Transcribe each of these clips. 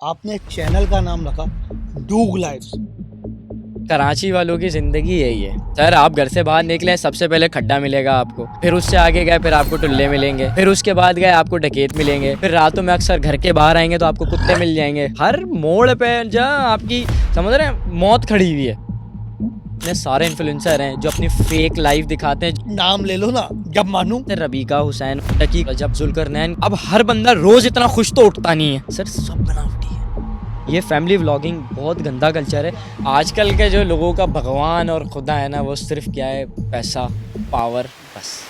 आपने चैनल का नाम रखा डूग लाइफ्स। कराची वालों की ज़िंदगी यही है सर। आप घर से बाहर निकले, सबसे पहले खड्डा मिलेगा आपको, फिर उससे आगे गए फिर आपको टुल्ले मिलेंगे, फिर उसके बाद गए आपको डकैत मिलेंगे, फिर रातों में अक्सर घर के बाहर आएंगे तो आपको कुत्ते मिल जाएंगे। हर मोड़ पे जहाँ आपकी समझ रहे हैं मौत खड़ी हुई है। इतने सारे इन्फ्लुएंसर हैं जो अपनी फेक लाइफ दिखाते हैं। नाम ले लो ना जब मानूं। रबीका हुसैन, टकी, जब जुल्करनैन। अब हर बंदा रोज इतना खुश तो उठता नहीं है सर, सब बनावटी है। ये फैमिली व्लॉगिंग बहुत गंदा कल्चर है। आजकल के जो लोगों का भगवान और खुदा है ना, वो सिर्फ क्या है, पैसा, पावर, बस।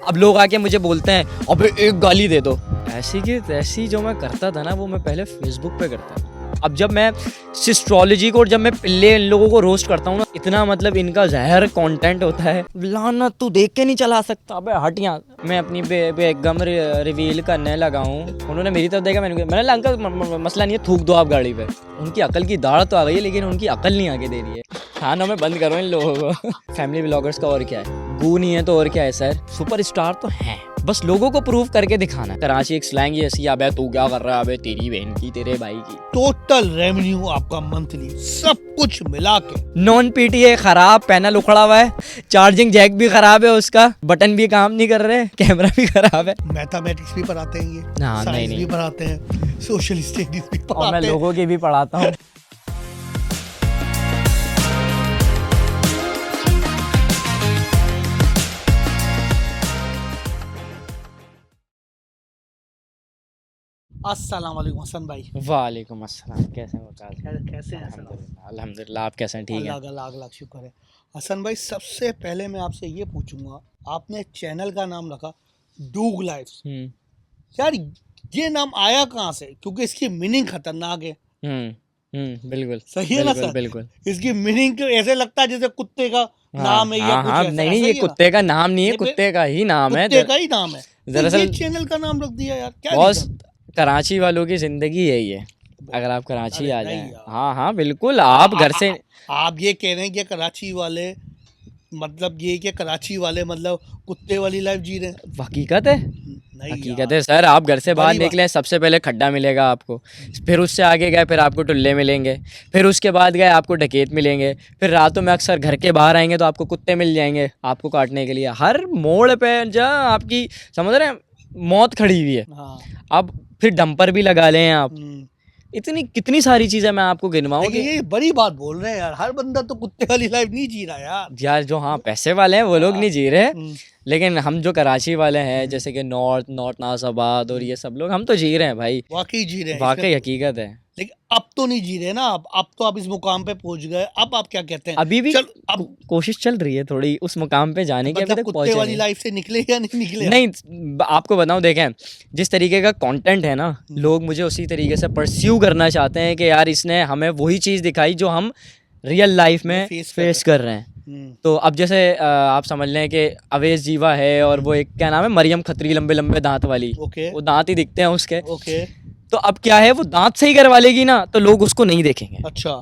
अब लोग आके मुझे बोलते हैं अबे एक गाली दे दो। ऐसी की तैसी जो मैं करता था ना, वो मैं पहले फेसबुक पे करता था। अब जब मैं सिस्ट्रोलॉजी को और जब मैं पिल्ले इन लोगों को रोस्ट करता हूँ ना, इतना मतलब इनका जहर कंटेंट होता है। लानत, तू देख के नहीं चला सकता, अबे हट यहाँ। मैं अपनी बेगम रिवील करने लगा हूँ। उन्होंने मेरी तरफ देखा, मैंने अंकल मसला नहीं है, थूक दो आप गाड़ी पे। उनकी अकल की दाढ़ तो आ गई है, लेकिन उनकी अकल नहीं आगे दे रही है। खाना में बंद करो इन लोगों को। फैमिली ब्लॉगर्स का और क्या है, गू नहीं है तो और क्या है सर। सुपरस्टार तो हैं, बस लोगों को प्रूव करके दिखाना। कराची एक स्लैंग ही ऐसी, अबे तू क्या कर रहा है, अबे तेरी बहन की, तेरे भाई की। टोटल रेवेन्यू आपका मंथली सब कुछ मिला के नॉन पीटीए खराब, पैनल उखड़ा हुआ है, चार्जिंग जैक भी खराब है, उसका बटन भी काम नहीं कर रहे, कैमरा भी खराब है। मैथमेटिक्स भी पढ़ाते हैं ये, हाँ, साइंस नहीं। भी पढ़ाते हैं, सोशल स्टडीज भी और मैं पढ़ाते हैं। लोगों की भी पढ़ाता हूँ। अस्सलाम वालेकुम हसन भाई। वालेकुम अस्सलाम, कैसे हैं वकास? कैसे हैं हसन भाई? अल्हम्दुलिल्लाह, आप कैसे हैं? ठीक है। अल्लाह का लाख लाख शुक्र है। हसन भाई, सबसे पहले मैं आपसे ये पूछूंगा, आपने चैनल का नाम रखा डूग लाइफ्स। यार ये नाम आया कहाँ से? क्योंकि इसकी मीनिंग खतरनाक है। बिल्कुल सही है ना सर? बिल्कुल। इसकी मीनिंग तो ऐसे लगता है जैसे कुत्ते का नाम है या कुछ ऐसा। नहीं, ऐसा ये ही है ना? कुत्ते का नाम नहीं है, ये कुत्ते का ही नाम है। कुत्ते का ही नाम है। तो दरअसल ये चैनल का नाम रख दिया यार, क्या बॉस, रीजन? कराची वालों की जिंदगी यही है। अगर आप कराची अरे आ नहीं जाएं, यार। हाँ बिल्कुल, आप घर से आप ये कह रहे हैं कि कराची वाले मतलब ये कि कराची वाले मतलब कुत्ते वाली लाइफ जी रहे हैं? हकीकत है। नहीं हकीकत यार, है सर। आप घर से बाहर बड़ी बात। निकले, सबसे पहले खड्डा मिलेगा आपको, फिर उससे आगे गए फिर आपको टुल्ले मिलेंगे, फिर उसके बाद गए आपको डकैत मिलेंगे, फिर रातों में अक्सर घर के बाहर आएंगे तो आपको कुत्ते मिल जाएंगे आपको काटने के लिए। हर मोड़ पे जहाँ आपकी समझ रहे हैं मौत खड़ी हुई है। हाँ। अब फिर डंपर भी लगा लें आप, हम्म। इतनी कितनी सारी चीज़ें मैं आपको गिनवाऊँ लेकिन कि ये बड़ी बात बोल रहे हैं यार, हर बंदा तो कुत्ते वाली लाइफ नहीं जी रहा यार। यार जो हाँ पैसे वाले हैं वो लोग नहीं जी रहे, हम्म। लेकिन हम जो कराची वाले हैं, जैसे कि नॉर्थ नासिराबाद और ये सब लोग, हम तो जी रहे हैं भाई। वाकई जी रहे हैं वाकई इसमें। हकीकत है। लेकिन अब तो नहीं जी रहे ना। अब तो आप इस मुकाम पे पहुंच गए, अब आप क्या कहते हैं? अभी भी चल अब कोशिश चल रही है थोड़ी उस मुकाम पे जाने की, अभी मतलब तक कुत्ते पहुंचे वाली नहीं। लाइफ से निकले या नहीं निकले? नहीं, आपको बताऊं, देखें जिस तरीके का कंटेंट है ना, लोग मुझे उसी तरीके से परस्यू करना चाहते हैं कि यार इसने हमें वही चीज़ दिखाई जो हम रियल लाइफ में फेस कर रहे हैं। तो अब जैसे आप समझ लें कि अवेश जीवा है और वो एक क्या नाम है, मरियम खत्री, लंबे लंबे दांत वाली। ओके। वो दांत ही दिखते हैं उसके। ओके। तो अब क्या है, वो दांत सही करवा लेगी ना तो लोग उसको नहीं देखेंगे, अच्छा।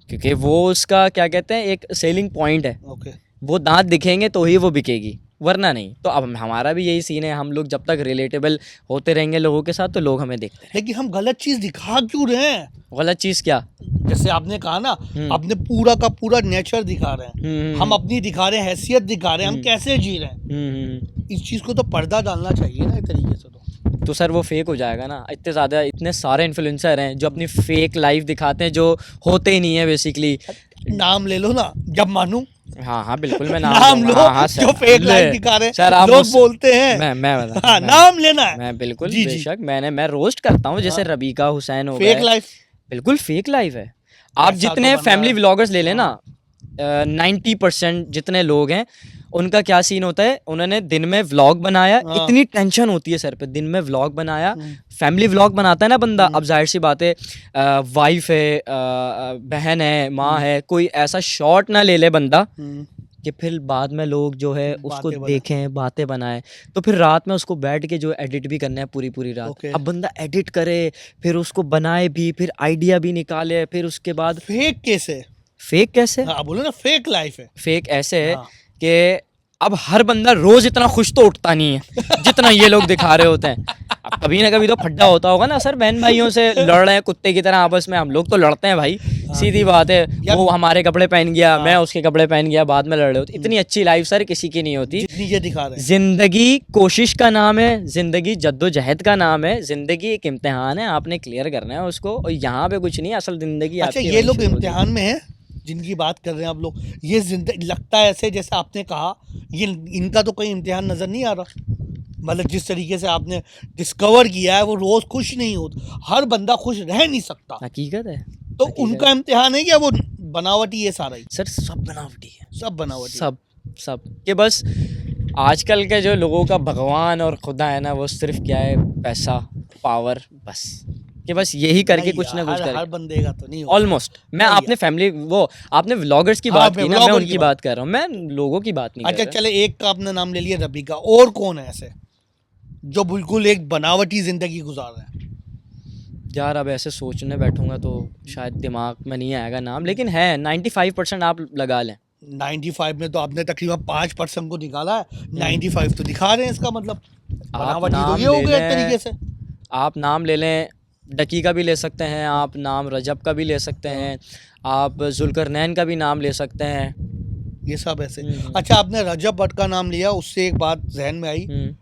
क्योंकि वो उसका क्या कहते हैं एक सेलिंग पॉइंट है। ओके। वो दांत दिखेंगे तो ही वो बिकेगी, वरना नहीं। तो अब हमारा भी यही सीन है, हम लोग जब तक रिलेटेबल होते रहेंगे लोगों के साथ तो लोग हमें देखते रहेंगे। लेकिन हम गलत चीज दिखा क्यों रहे हैं? गलत चीज़ क्या? जैसे आपने कहा ना, अपने पूरा का पूरा नेचर दिखा रहे हैं, हम अपनी दिखा रहे हैं, हैसियत दिखा रहे हैं, हम कैसे जी रहे हैं। इस चीज को तो पर्दा डालना चाहिए ना एक तरीके से। तो सर वो फेक हो जाएगा ना। इतने ज़्यादा, इतने सारे इन्फ्लुएंसर हैं जो अपनी फेक लाइफ दिखाते हैं, जो होते ही नहीं है बेसिकली। नाम ले लो ना जब मानूं। हाँ बिल्कुल, मैं नाम लो। हाँ सर, जो फेक लाइफ दिखा रहे सर हैं, आप लोग बोलते हैं। मैं बता, हाँ, नाम लेना है। मैं बिल्कुल जी, जी। बेशक मैं रोस्ट करता हूँ, जैसे रबीका हुसैन हो फेक गए। लाइफ। बिल्कुल फेक लाइफ है। आप ऐसा जितने तो बंदा फैमिली है। व्लॉगर्स ले लें ना, 90% जितने लोग हैं उनका क्या सीन होता है, उन्होंने दिन में व्लॉग बनाया, हाँ। इतनी टेंशन होती है सर पे, दिन में व्लॉग बनाया। फैमिली व्लॉग बनाता है ना बंदा, अब जाहिर सी बात है वाइफ है, बहन है, माँ है, कोई ऐसा शॉट ना ले ले बंदा कि फिर बाद में लोग जो है उसको बातें बनाए। देखें, बातें बनाए। तो फिर रात में उसको बैठ के जो एडिट भी करना है पूरी पूरी रात। ओके। अब बंदा एडिट करे, फिर उसको बनाए भी, फिर आइडिया भी निकाले, फिर उसके बाद फेक कैसे? फेक कैसे? हाँ बोलो ना, फेक लाइफ है। फेक ऐसे है हाँ। कि अब हर बंदा रोज इतना खुश तो उठता नहीं है जितना ये लोग दिखा रहे होते हैं। अब कभी ना कभी तो फड्डा होता होगा ना सर, बहन भाइयों से लड़ रहे हैं कुत्ते की तरह आपस में, हम लोग तो लड़ते हैं भाई, सीधी बात है। वो हमारे कपड़े पहन गया, मैं उसके कपड़े पहन गया, बाद में लड़ रहे होते। इतनी अच्छी लाइफ सर किसी की नहीं होती जितनी ये दिखा रहे हैं। जिंदगी कोशिश का नाम है, जिंदगी जद्दोजहद का नाम है, जिंदगी एक इम्तिहान है, आपने क्लियर करना है उसको। और यहाँ पे कुछ नहीं, असल जिंदगी अच्छा आपकी ये वहीं लोग शुरू होती है। इम्तिहान में हैं जिनकी बात कर रहे हैं आप लोग, ये जिंदगी लगता है ऐसे जैसे आपने कहा, ये इनका तो कोई इम्तिहान नजर नहीं आ रहा। मतलब जिस तरीके से आपने डिस्कवर किया है वो रोज खुश नहीं होता, हर बंदा खुश रह नहीं सकता। हकीकत है तो हकीकत उनका इम्तिहान है क्या वो बनावटी है सारा ही? सर, सब बनावटी है, सब बनावटी। सब कि बस आजकल के जो लोगों का भगवान और खुदा है ना, वो सिर्फ क्या है, पैसा, पावर, बस कि बस यही करके नहीं कुछ ना यार, कुछ हर करे। बंदे का तो नहीं होता। ऑलमोस्ट मैं नहीं आपने फैमिली, वो आपने व्लॉगर्स की हाँ, बात की ना, मैं vlogger उनकी की बात कर रहा हूँ, मैं लोगों की बात नहीं कर अच्छा रहा। चले, एक का आपने नाम ले लिया रबीका, और कौन है ऐसे जो बिल्कुल एक बनावटी जिंदगी गुजार रहे हैं? यार अब ऐसे सोचने बैठूंगा तो शायद दिमाग में नहीं आएगा नाम, लेकिन है 95% आप लगा लें। 95 में तो आपने तकरीबन 5% को निकाला है, 95 तो दिखा रहे हैं, इसका मतलब बनावटी तो नाम ये हो ले गया एक लें, तरीके से। आप नाम ले लें, डकी का भी ले सकते हैं आप, नाम रजब का भी ले सकते हैं आप, जुल्करनैन का भी नाम ले सकते हैं। ये सब ऐसे। अच्छा आपने रजब भट्ट का नाम लिया, उससे एक बात जहन में आई,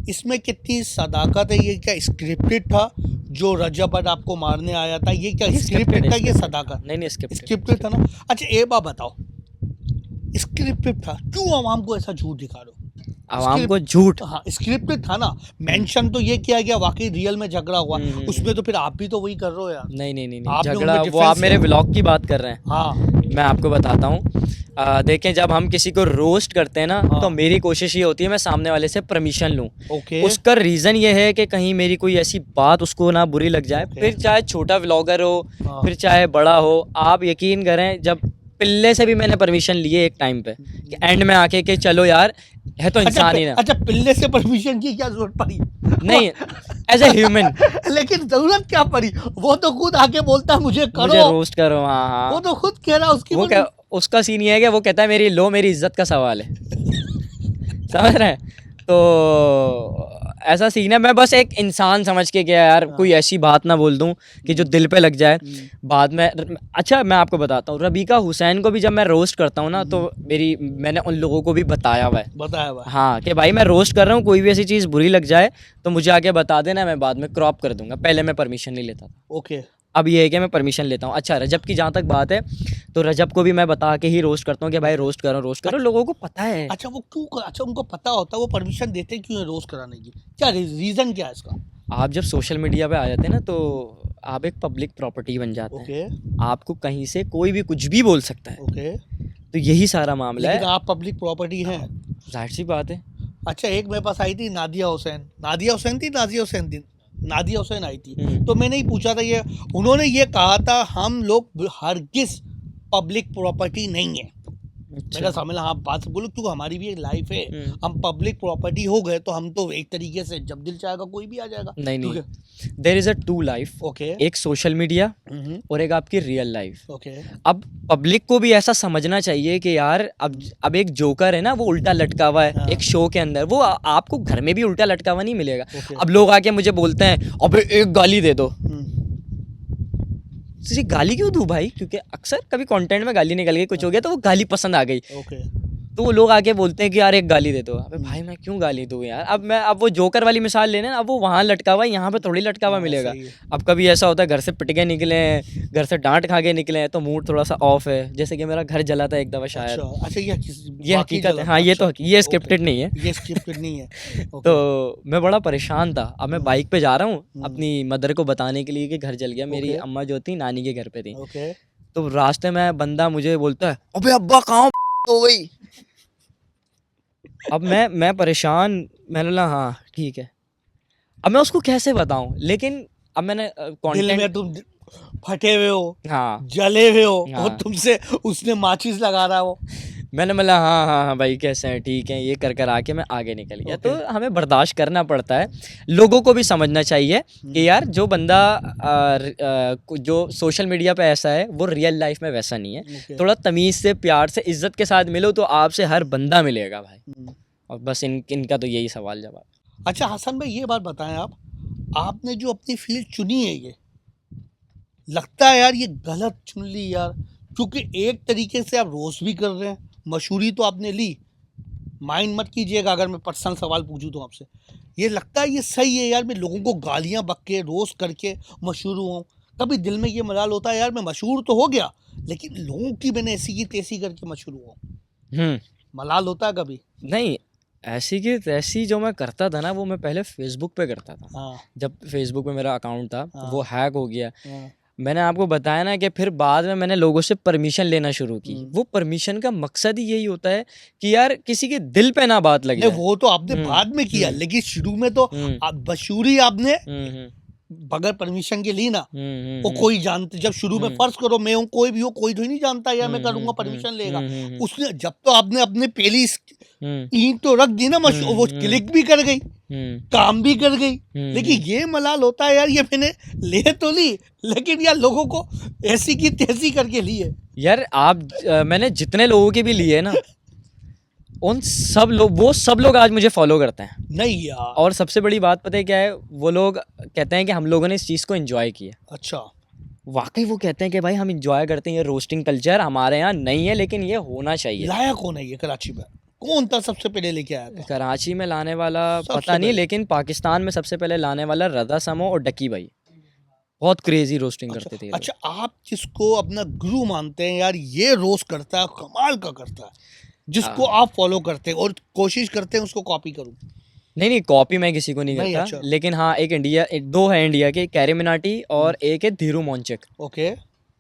इसमें कितनी सदाकत है? ये क्या स्क्रिप्टेड था जो रजब भट्ट आपको मारने आया था? ये क्या स्क्रिप्टेड था, ये सदाकत? नहीं स्क्रिप्टेड था ना। अच्छा एक बात बताओ, स्क्रिप्टेड था, क्यों आवाम को ऐसा झूठ दिखा रहे हो? आवाम को झूठ, हाँ स्क्रिप्टेड था ना, मेंशन तो ये किया गया वाकई रियल में झगड़ा हुआ, उसमें तो फिर आप भी तो वही कर रहे हो यार। नहीं आपने झगड़ा, उनमें वो आप difference मेरे किया। व्लॉग की बात कर रहे हैं। हाँ मैं आपको बताता हूँ, देखें जब हम किसी को रोस्ट करते हैं ना, हाँ। तो मेरी कोशिश ये होती है मैं सामने वाले से परमिशन लूँ। ओके। उसका रीज़न ये है कि कहीं मेरी कोई ऐसी बात उसको ना बुरी लग जाए, Okay. फिर चाहे छोटा व्लॉगर हो, हाँ। फिर चाहे बड़ा हो। आप यकीन करें, जब पिल्ले से भी मैंने परमिशन लिए एक टाइम पे, कि एंड में आके कि चलो यार, है तो इंसान ही ना। अच्छा पिल्ले से परमिशन की क्या जरूरत पड़ी? नहीं, एज ए ह्यूमन लेकिन जरूरत क्या पड़ी? वो तो खुद आके बोलता है मुझे करो, मुझे रोस्ट करो। हाँ हाँ, वो तो खुद कह रहा है उसकी वो क्या, उसका सीन ये है कि वो कहता है मेरी लो, मेरी इज्जत का सवाल है। समझ रहे हैं? तो ऐसा सीन है। मैं बस एक इंसान समझ के गया यार, कोई ऐसी बात ना बोल दूं कि जो दिल पे लग जाए बाद में। अच्छा मैं आपको बताता हूँ, रबीका हुसैन को भी जब मैं रोस्ट करता हूँ ना, तो मैंने उन लोगों को भी बताया हुआ है, बताया हुआ है। हाँ, कि भाई मैं रोस्ट कर रहा हूँ, कोई भी ऐसी चीज़ बुरी लग जाए तो मुझे आके बता देना, मैं बाद में क्रॉप कर दूंगा। पहले मैं परमिशन नहीं लेता था, ओके। अब ये है कि मैं परमिशन लेता हूँ। अच्छा रजब की जहाँ तक बात है, तो रजब को भी मैं बता के ही रोस्ट करता हूँ कि भाई रोस्ट करो, लोगों को पता है। अच्छा वो क्यों, अच्छा उनको पता होता है, वो परमिशन देते क्यों है रोस्ट कराने की? क्या रीजन क्या है इसका? आप जब सोशल मीडिया पे आ जाते हैं ना, तो आप एक पब्लिक प्रॉपर्टी बन जाते हैं। ओके आपको कहीं से कोई भी कुछ भी बोल सकता है, ओके। तो यही सारा मामला लेकिन है। आप पब्लिक प्रॉपर्टी हैं, जाहिर सी बात है। अच्छा एक मेरे पास आई थी नादिया हुसैन आई थी, तो मैंने ही पूछा था, ये उन्होंने ये कहा था हम लोग हरगिज पब्लिक प्रॉपर्टी नहीं है। मैंने समझा हाँ बात से बोलो, क्योंकि हमारी भी एक लाइफ है, हम पब्लिक प्रॉपर्टी हो गए तो हम तो एक तरीके से जब दिल चाहेगा कोई भी आ जाएगा। नहीं, there is a two life. Okay. एक सोशल मीडिया और एक आपकी रियल लाइफ। ओके। अब पब्लिक को भी ऐसा समझना चाहिए कि यार अब एक जोकर है ना, वो उल्टा लटका हुआ है। हाँ। एक शो के अंदर, वो आपको घर में भी उल्टा लटका हुआ नहीं मिलेगा। ओके। अब लोग आके मुझे बोलते हैं अबे एक गाली दे दो। तुझे गाली क्यों दूं भाई? क्योंकि अक्सर कभी कंटेंट में गाली निकल गई, कुछ हो गया तो वो गाली पसंद आ गई, ओके। तो वो लोग आके बोलते हैं कि यार एक गाली दे दो। अबे भाई मैं क्यों गाली दूं यार? अब वो जोकर वाली मिसाल लेने ना, अब वो वहाँ लटका हुआ है, यहाँ पे थोड़ी लटका हुआ मिलेगा। सही है। अब कभी ऐसा होता है घर से पिट के निकले हैं, घर से डांट खा के निकले हैं, तो मूड थोड़ा सा ऑफ है, जैसे कि मेरा घर जला था एक दफा शायद। अच्छा ये ये हकीकत है, हाँ ये तो ये स्क्रिप्टेड नहीं है। ये स्क्रिप्टेड नहीं है। तो मैं बड़ा परेशान था। अब मैं बाइक पे जा रहा हूँ अपनी मदर को बताने के लिए कि घर जल गया। मेरी अम्मा जो थी नानी के घर पे थी, ओके। तो रास्ते में बंदा मुझे बोलता है अबे अब्बा कहाँ हो गई। अब मैं परेशान, मैंने बोला हाँ ठीक है। अब मैं उसको कैसे बताऊं, लेकिन अब मैंने दिल में तुम फटे हुए हो, हाँ जले हुए हो, हाँ। और तुमसे उसने माचिस लगा रहा हो। मैंने बोला हाँ हाँ हाँ भाई कैसे हैं, ठीक है, ये कर कर आके मैं आगे निकल गया। तो हमें बर्दाश्त करना पड़ता है। लोगों को भी समझना चाहिए कि यार जो बंदा जो सोशल मीडिया पे ऐसा है वो रियल लाइफ में वैसा नहीं है। थोड़ा तमीज़ से, प्यार से, इज्जत के साथ मिलो तो आपसे हर बंदा मिलेगा भाई। और बस इनका तो यही सवाल जवाब। अच्छा हसन भाई, ये बात बताएं आपने जो अपनी फील्ड चुनी है, ये लगता है यार ये गलत चुन ली यार, क्योंकि एक तरीके से आप रोस्ट भी कर रहे हैं, मशहूरी तो आपने ली, माइंड मत कीजिएगा अगर मैं पर्सनल सवाल पूछूं तो आपसे, ये लगता है ये सही है यार मैं लोगों को गालियां बक के रोस्ट करके मशहूर हूँ? कभी दिल में ये मलाल होता है यार मैं मशहूर तो हो गया लेकिन लोगों की मैंने ऐसी की तैसी करके मशहूर हुआ? मलाल होता है कभी? नहीं, ऐसी की तैसी जो मैं करता था ना वो मैं पहले फेसबुक पे करता था। हाँ। जब फेसबुक पे मेरा अकाउंट था हाँ। वो हैक हो गया। हाँ। मैंने आपको बताया ना कि फिर बाद में मैंने लोगों से परमिशन लेना शुरू की। वो परमिशन का मकसद ही यही होता है कि यार किसी के दिल पे ना बात लग नहीं जाए। वो तो आपने बाद में किया, लेकिन शुरू में तो आप मशहूरी आपने बगैर परमिशन के ली ना। वो कोई जानते, जब शुरू में फर्ज करो मैं हूँ, कोई भी हो, कोई तो ही नहीं जानता यार मैं करूंगा, परमिशन लेगा उसने। जब तो आपने अपने पहली ईंट तो रख दी ना, वो क्लिक भी कर गई, काम भी कर गई, लेकिन ये मलाल होता है यार ये मैंने ले तो ली लेकिन यार लोगों को ऐसी की तैसी करके ली है यार। मैंने जितने लोगों के भी लिए ना उन सब लोग आज मुझे फॉलो करते हैं। नहीं यार। और सबसे बड़ी बात पता है क्या है, वो लोग कहते हैं कि हम लोगों ने इस चीज़ को एंजॉय किया। अच्छा। वाकई वो कहते हैं कि भाई हम एंजॉय करते हैं, ये रोस्टिंग कल्चर हमारे यहाँ नहीं है लेकिन ये होना चाहिए। लाया कौन है ये कराची में? कौन था सबसे पहले लेके आया था? कराची में लाने वाला सबसे पता नहीं, पहले। लेकिन पाकिस्तान में सबसे पहले लाने वाला रज़ा समो और डकी भाई बहुत क्रेजी रोस्टिंग करते थे ये लोग। अच्छा आप जिसको अपना गुरु मानते हैं यार, ये रोस्ट करता है, कमाल का करता है, जिसको आप फॉलो करते हैं और कोशिश करते हैं उसको कॉपी करूं? नहीं कॉपी मैं किसी को नहीं नहीं, करता। अच्छा। लेकिन हाँ दो है इंडिया के, कैरी मिनाटी और एक है धीरू मोंचक। ओके।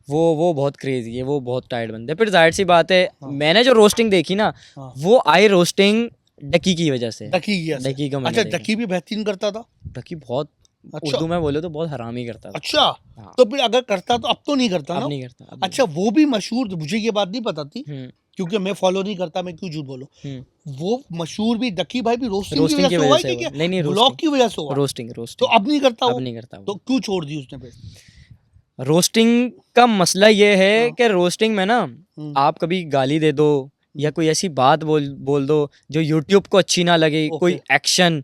वो बहुत क्रेजी है, वो बहुत टाइट बंदे। फिर जाहिर सी बात है मैंने जो रोस्टिंग देखी ना हाँ। वो आई रोस्टिंग डकी की वजह से। डकी का मैंने अच्छा, देखा। डकी भी बेहतरीन करता था। डकी बहुत अच्छा। उर्दू में बोले तो बहुत हरामी करता था। अच्छा। हाँ। तो फिर अगर करता तो अब तो नहीं करता अब ना? नहीं करता अब अच्छा वो भी मशहूर, मुझे ये बात नहीं पता थी नहीं। क्योंकि मैं फॉलो नहीं करता, मैं क्यों झूठ बोलूं। वो मशहूर भी डकी भाई भी रोस्टिंग रोस्टिंग की वजह से हुआ है कि नहीं ब्लॉग की वजह से हुआ? रोस्टिंग तो अब नहीं करता अब वो? नहीं करता तो क्यों छोड़ दी उसने फिर? रोस्टिंग का मसला ये है कि रोस्टिंग में ना आप कभी गाली दे दो या कोई ऐसी बात बोल दो जो यूट्यूब को अच्छी ना लगे, कोई एक्शन,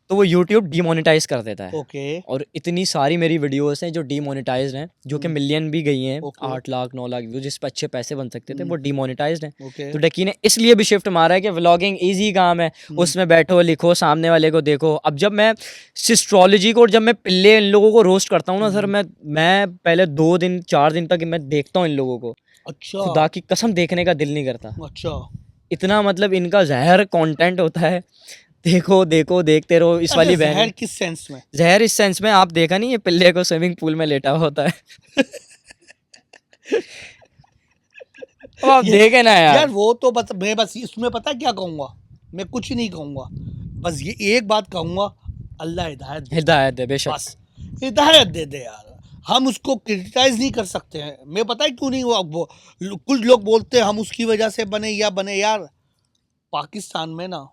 तो वो यूट्यूब डीमोनेटाइज कर देता है। ओके। और इतनी सारी मेरी वीडियोस हैं जो डीमोनेटाइज्ड हैं, जो कि मिलियन भी गई हैं, ओके। 8 लाख 9 लाख व्यू, जिस पर अच्छे पैसे बन सकते थे वो डीमोनेटाइज्ड हैं। ओके। तो डकी ने इसलिए भी शिफ्ट मारा है कि व्लॉगिंग इजी काम है, उसमें बैठो लिखो सामने वाले को देखो। अब जब मैं सिस्ट्रोलॉजी को और जब मैं पिल्ले इन लोगों को रोस्ट करता हूँ ना सर, मैं पहले 2 दिन 4 दिन तक मैं देखता हूँ इन लोगों को। अच्छा। खुदा की कसम देखने का दिल नहीं करता। अच्छा। इतना मतलब इनका जहर कंटेंट होता है, देखते रहो। इस वाली बहन जहर किस सेंस में? जहर इस सेंस में, आप देखा नहीं ये पिल्ले को स्विमिंग पूल में लेटा हुआ होता है अब आप देखे ना यार वो तो मैं बस इसमें पता है क्या कहूँगा, मैं कुछ नहीं कहूँगा, बस ये एक बात कहूँगा, अल्लाह हिदायत दे बेशक। बस हिदायत दे यार, हम उसको क्रिटिसाइज नहीं कर सकते हैं। मैं पता है क्यों नहीं हुआ, वो कुछ लोग बोलते हैं हम उसकी वजह से बने यार। पाकिस्तान में ना,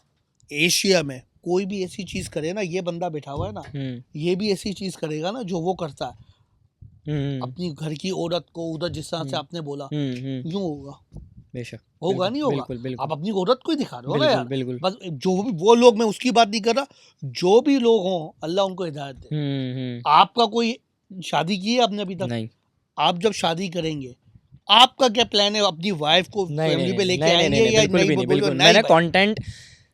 एशिया में कोई भी ऐसी चीज करे ना, ये बंदा बैठा हुआ है ना, ये भी ऐसी चीज करेगा ना जो वो करता है अपनी घर की औरत को, उधर जिस तरह से आपने बोला, यूं होगा बेशक, होगा नहीं होगा? बिल्कुल, बिल्कुल, आप अपनी औरत को ही दिखा रहे हो ना यार। बिल्कुल। बस जो भी वो लोग, मैं उसकी बात नहीं कर रहा, जो भी लोग हों अल्लाह उनको हिदायत दे। आपका कोई शादी की है आपने अभी तक? नहीं। आप जब शादी करेंगे आपका क्या प्लान है? अपनी वाइफ को फैमिली पे लेके आएंगे या बिल्कुल। मैंने कंटेंट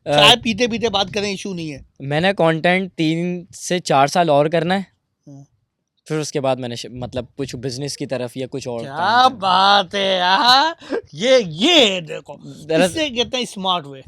चाय पीते पीते बात करें, इशू नहीं है। मैंने कंटेंट 3 से 4 साल और करना है, फिर उसके बाद मैंने मतलब कुछ बिजनेस की तरफ या कुछ और। क्या बात है यार, ये देखो, इससे कहते हैं स्मार्ट वे।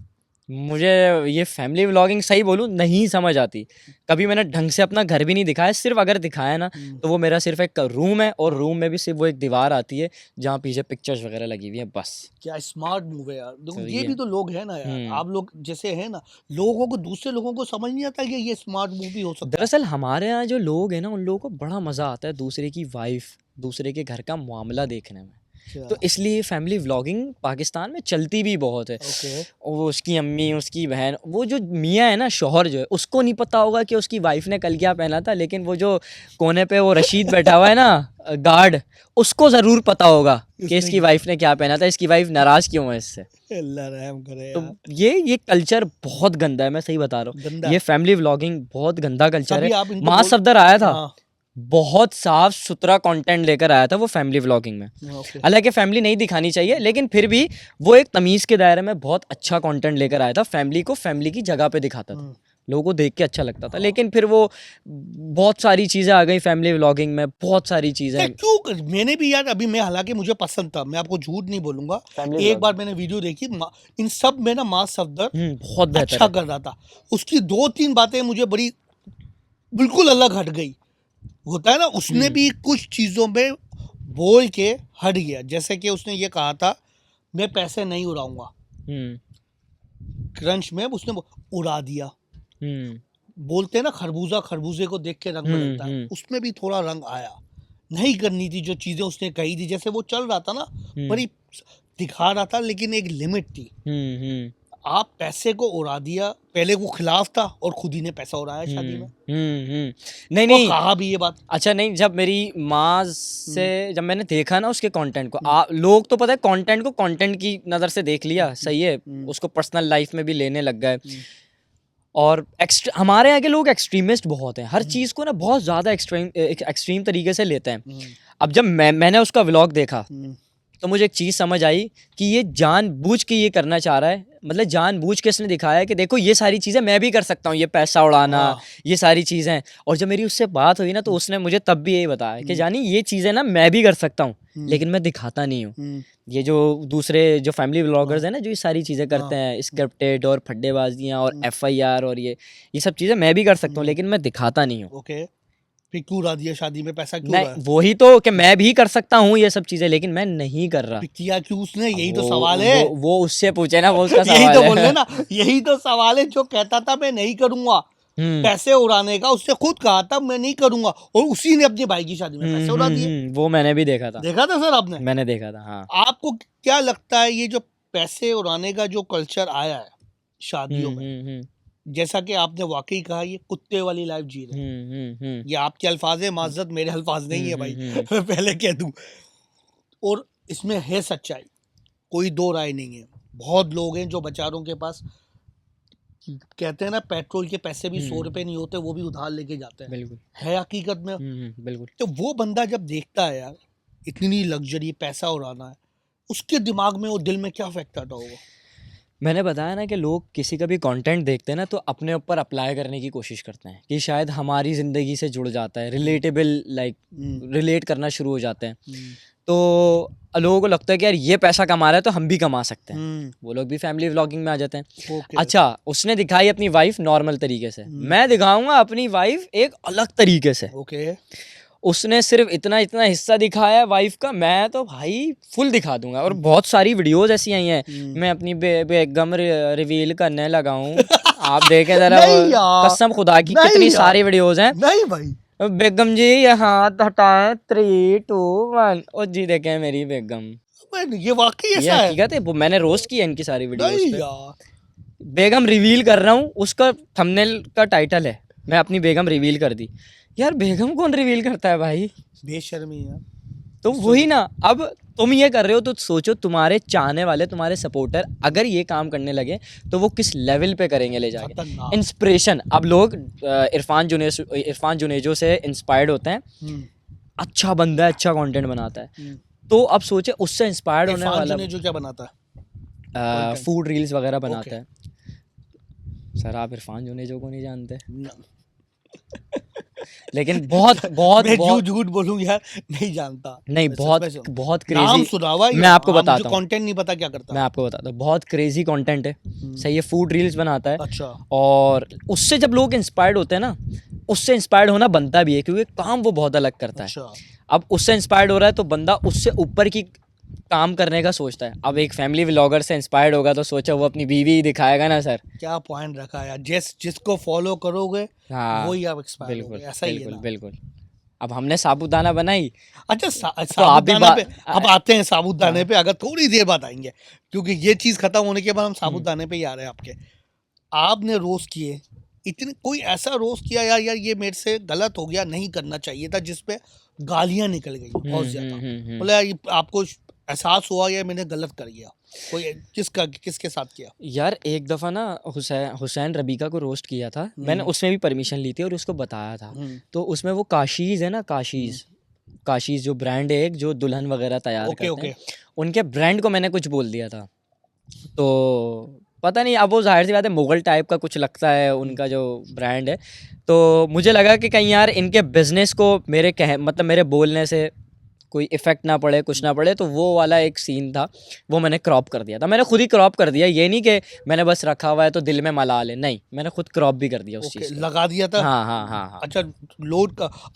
मुझे ये फैमिली व्लॉगिंग सही बोलूँ नहीं समझ आती। कभी मैंने ढंग से अपना घर भी नहीं दिखाया, सिर्फ अगर दिखाया ना तो वो मेरा सिर्फ एक रूम है, और रूम में भी सिर्फ वो एक दीवार आती है जहाँ पीछे पिक्चर्स वगैरह लगी हुई है, बस। क्या स्मार्ट मूव है यार। देखो ये भी तो लोग हैं ना यार, आप लोग जैसे हैं ना, लोगों को, दूसरे लोगों को समझ नहीं आता कि ये स्मार्ट मूव भी हो सकता है। दरअसल हमारे यहाँ जो लोग हैं ना, उन लोगों को बड़ा मज़ा आता है दूसरे की वाइफ, दूसरे के घर का मामला देखने में। तो इसलिए फैमिली व्लॉगिंग पाकिस्तान में चलती भी बहुत है। ओके। और वो उसकी अम्मी, उसकी बहन, वो जो मियाँ है ना, शौहर जो है, उसको नहीं पता होगा कि उसकी वाइफ ने कल क्या पहना था, लेकिन वो जो कोने पे वो रशीद बैठा हुआ है ना, गार्ड, उसको ज़रूर पता होगा कि इसकी वाइफ ने क्या पहना था, इसकी वाइफ नाराज़ क्यों है इससे। अल्लाह रहम करे तो यार। ये कल्चर बहुत गंदा है, मैं सही बता रहा हूँ। गंदा ये फैमिली व्लॉगिंग बहुत गंदा कल्चर तभी है। आप इनको माँ बोल- सफदर आया था, हाँ, बहुत साफ सुथरा कंटेंट लेकर आया था वो फैमिली व्लॉगिंग में। ओके। हालांकि फैमिली नहीं दिखानी चाहिए, लेकिन फिर भी वो एक तमीज़ के दायरे में बहुत अच्छा कंटेंट लेकर आया था। फैमिली को फैमिली की जगह पे दिखाता था, लोगों को देख के अच्छा लगता था। लेकिन फिर वो बहुत सारी चीज़ें आ गई फैमिली व्लॉगिंग में, बहुत सारी चीज़ें। क्यों? मैंने भी यार, अभी मैं, हालांकि मुझे पसंद था, मैं आपको झूठ नहीं बोलूंगा, एक बार मैंने वीडियो देखी, इन सब में ना माँ सफदर बहुत बेहतर अच्छा है। कर रहा था। उसकी 2-3 बातें मुझे बड़ी बिल्कुल अलग हट गई। होता है ना, उसने भी कुछ चीजों में बोल के हट गया। जैसे कि उसने ये कहा था, मैं पैसे नहीं उड़ाऊंगा, क्रंच में उसने उड़ा दिया। बोलते हैं ना, खरबूजा खरबूजे को देख के रंग बदलता है, उसमें भी थोड़ा रंग आया। नहीं करनी थी जो चीजें उसने कही थी। जैसे वो चल रहा था ना, बड़ी दिखा रहा था, लेकिन एक लिमिट थी। आप पैसे को उड़ा दिया, पहले वो खिलाफ था और खुद ही ने पैसा उड़ाया शादी में। नहीं वो नहीं, कहा भी ये बात। अच्छा नहीं, जब मेरी माँ से जब मैंने देखा ना उसके कंटेंट को, लोग तो पता है कंटेंट को कंटेंट की नज़र से देख लिया, सही है, उसको पर्सनल लाइफ में भी लेने लग गए। और हमारे यहाँ के लोग एक्सट्रीमिस्ट बहुत हैं, हर चीज़ को ना बहुत ज़्यादा एक्सट्रीम तरीके से लेते हैं। अब जब मैंने उसका व्लॉग देखा तो मुझे एक चीज़ समझ आई कि ये जानबूझ के ये करना चाह रहा है। मतलब जानबूझ के इसने दिखाया है कि देखो ये सारी चीज़ें मैं भी कर सकता हूँ, ये पैसा उड़ाना, ये सारी चीज़ें। और जब मेरी उससे बात हुई ना, तो उसने मुझे तब भी यही बताया कि जानी ये चीज़ें ना मैं भी कर सकता हूँ, लेकिन मैं दिखाता नहीं हूँ। ये जो दूसरे जो फैमिली व्लॉगर्स हैं ना, जो ये सारी चीज़ें करते हैं, स्क्रिप्टेड और फड्डेबाजियाँ और FIR और ये सब चीज़ें मैं भी कर सकता हूँ, लेकिन मैं दिखाता नहीं हूँ। ओके, फिर क्यों उड़ा दिया शादी में पैसा? क्यों नहीं, उड़ाया? वही तो कि मैं भी कर सकता हूँ ये सब चीजें, लेकिन मैं नहीं कर रहा। फिर किया क्यों उसने? यही तो वो- सवाल है। वो उससे पूछे ना, वो उसका यही सवाल तो है। बोल रहे ना, यही तो सवाल है। जो कहता था मैं नहीं करूंगा पैसे उड़ाने का, उसने खुद कहा था मैं नहीं करूंगा, और उसी ने अपने भाई की शादी में पैसे उड़ा दिए। वो मैंने भी देखा था। देखा था सर आपने? मैंने देखा था, हाँ। आपको क्या लगता है, ये जो पैसे उड़ाने का जो कल्चर आया है शादियों में, जैसा कि आपने वाकई कहा, ये कुत्ते वाली लाइफ जी रहे हैं। ये आपके अल्फाज है, माज़रत, मेरे अल्फाज नहीं है भाई, मैं पहले कह दूं। और इसमें है सच्चाई, कोई दो राय नहीं है। बहुत लोग हैं जो बेचारों के पास, कहते हैं ना, पेट्रोल के पैसे भी 100 रुपए नहीं होते, वो भी उधार लेके जाते हैं। बिल्कुल है हकीकत में। बिल्कुल। तो वो बंदा जब देखता है यार इतनी लग्जरी, पैसा उड़ाना है, उसके दिमाग में और दिल में क्या इफेक्ट आता होगा? मैंने बताया ना कि लोग किसी का भी कंटेंट देखते हैं ना, तो अपने ऊपर अप्लाई करने की कोशिश करते हैं कि शायद हमारी ज़िंदगी से जुड़ जाता है, रिलेटेबल, लाइक रिलेट करना शुरू हो जाते हैं। तो लोगों को लगता है कि यार ये पैसा कमा रहा है तो हम भी कमा सकते हैं, वो लोग भी फैमिली व्लॉगिंग में आ जाते हैं। ओके। अच्छा, उसने दिखाई अपनी वाइफ नॉर्मल तरीके से, मैं दिखाऊंगा अपनी वाइफ एक अलग तरीके से। ओके। उसने सिर्फ इतना इतना हिस्सा दिखाया वाइफ का, मैं तो भाई फुल दिखा दूंगा। और बहुत सारी वीडियोस ऐसी आई हैं, मैं अपनी बेगम रिवील करने लगा हूँ। आप देखें जरा, नहीं यार, कसम खुदा की नहीं कितनी यार, सारी वीडियोस हैं। नहीं भाई, बेगम जी ये हाथ हटाएं, 3, 2, 1, और जी देखें मेरी बेगम। ये वाकई ये ऐसा है? हकीकत है, वो मैंने रोस्ट किया इनकी सारी वीडियोस नहीं पे। यार, बेगम रिवील कर रहा हूँ, उसका थंबनेल का टाइटल है मैं अपनी बेगम रिवील कर दी। यार बेगम कौन रिवील करता है भाई? बेशर्मी यार। तो वही ना, अब तुम ये कर रहे हो तो सोचो तुम्हारे चाहने वाले, तुम्हारे सपोर्टर अगर ये काम करने लगे तो वो किस लेवल पे करेंगे ले जाके। खतरनाक। इंस्पिरेशन, अब लोग इरफान जुनेजो से इंस्पायर्ड होते हैं। अच्छा बंदा है, अच्छा कंटेंट बनाता है, तो अब सोचे उससे इंस्पायर्ड होने वाला जो क्या बनाता है, फूड रील्स वगैरह बनाता है। सर आप इरफान जुनेजो को नहीं जानते? लेकिन बहुत बहुत मैं बहुत झूठ बोलूं यार, नहीं जानता। नहीं, बहुत बहुत नाम क्रेजी। सुना हुआ है, मैं आपको बताता हूँ, कंटेंट नहीं पता क्या करता मैं आपको बताता हूँ, बहुत क्रेजी कंटेंट है, सही है, फूड रील्स बनाता है। अच्छा। और उससे जब लोग इंस्पायर्ड होते हैं ना, उससे इंस्पायर्ड होना बनता भी है, क्योंकि काम वो बहुत अलग करता है। अच्छा। अब उससे इंस्पायर्ड हो रहा है तो बंदा उससे ऊपर की काम करने का सोचता है। अब एक फैमिली व्लॉगर से इंस्पायर्ड होगा तो सोचा वो अपनी बीवी ही दिखाएगा ना सर। क्या पॉइंट रखा यार, जिसको फॉलो करोगे हाँ वही आप एक्सपायर बिल्कुल होगे, ऐसा ही है बिल्कुल ना? बिल्कुल। अब हमने साबूदाना बनाई। अच्छा तो आप भी साबूदाने पे अब आते हैं, साबूदाने पे अगर थोड़ी देर बाद आएंगे, क्योंकि ये चीज खत्म होने के बाद हम साबूदाने पे ही आ रहे हैं आपके। आपने रोस्ट किए इतने, कोई ऐसा रोस्ट किया यार यार ये मेरे से गलत हो गया, नहीं करना चाहिए था, जिसपे गालियां निकल गई बहुत ज्यादा, बोले यार ये आपको एहसास हुआ या मैंने गलत कर गया, कोई किसके साथ किया? यार एक दफ़ा ना हुसैन रबीका को रोस्ट किया था मैंने, उसमें भी परमिशन ली थी और उसको बताया था। तो उसमें वो काशीज़ है ना, काशीज़ जो ब्रांड है एक, जो दुल्हन वगैरह तैयार करते हैं, उनके ब्रांड को मैंने कुछ बोल दिया था। तो पता नहीं, अब वो जाहिर सी बात है मुगल टाइप का कुछ लगता है उनका जो ब्रांड है। तो मुझे लगा कि कहीं यार इनके बिज़नेस को मेरे मतलब मेरे बोलने से कोई इफ़ेक्ट ना पड़े, कुछ ना पड़े, तो वो वाला एक सीन था, वो मैंने क्रॉप कर दिया था। मैंने खुद ही क्रॉप कर दिया, ये नहीं कि मैंने बस रखा हुआ है तो दिल में मला ले, नहीं, मैंने खुद क्रॉप भी कर दिया उस चीज़ को। लगा दिया था? हाँ हाँ हाँ हाँ। अच्छा,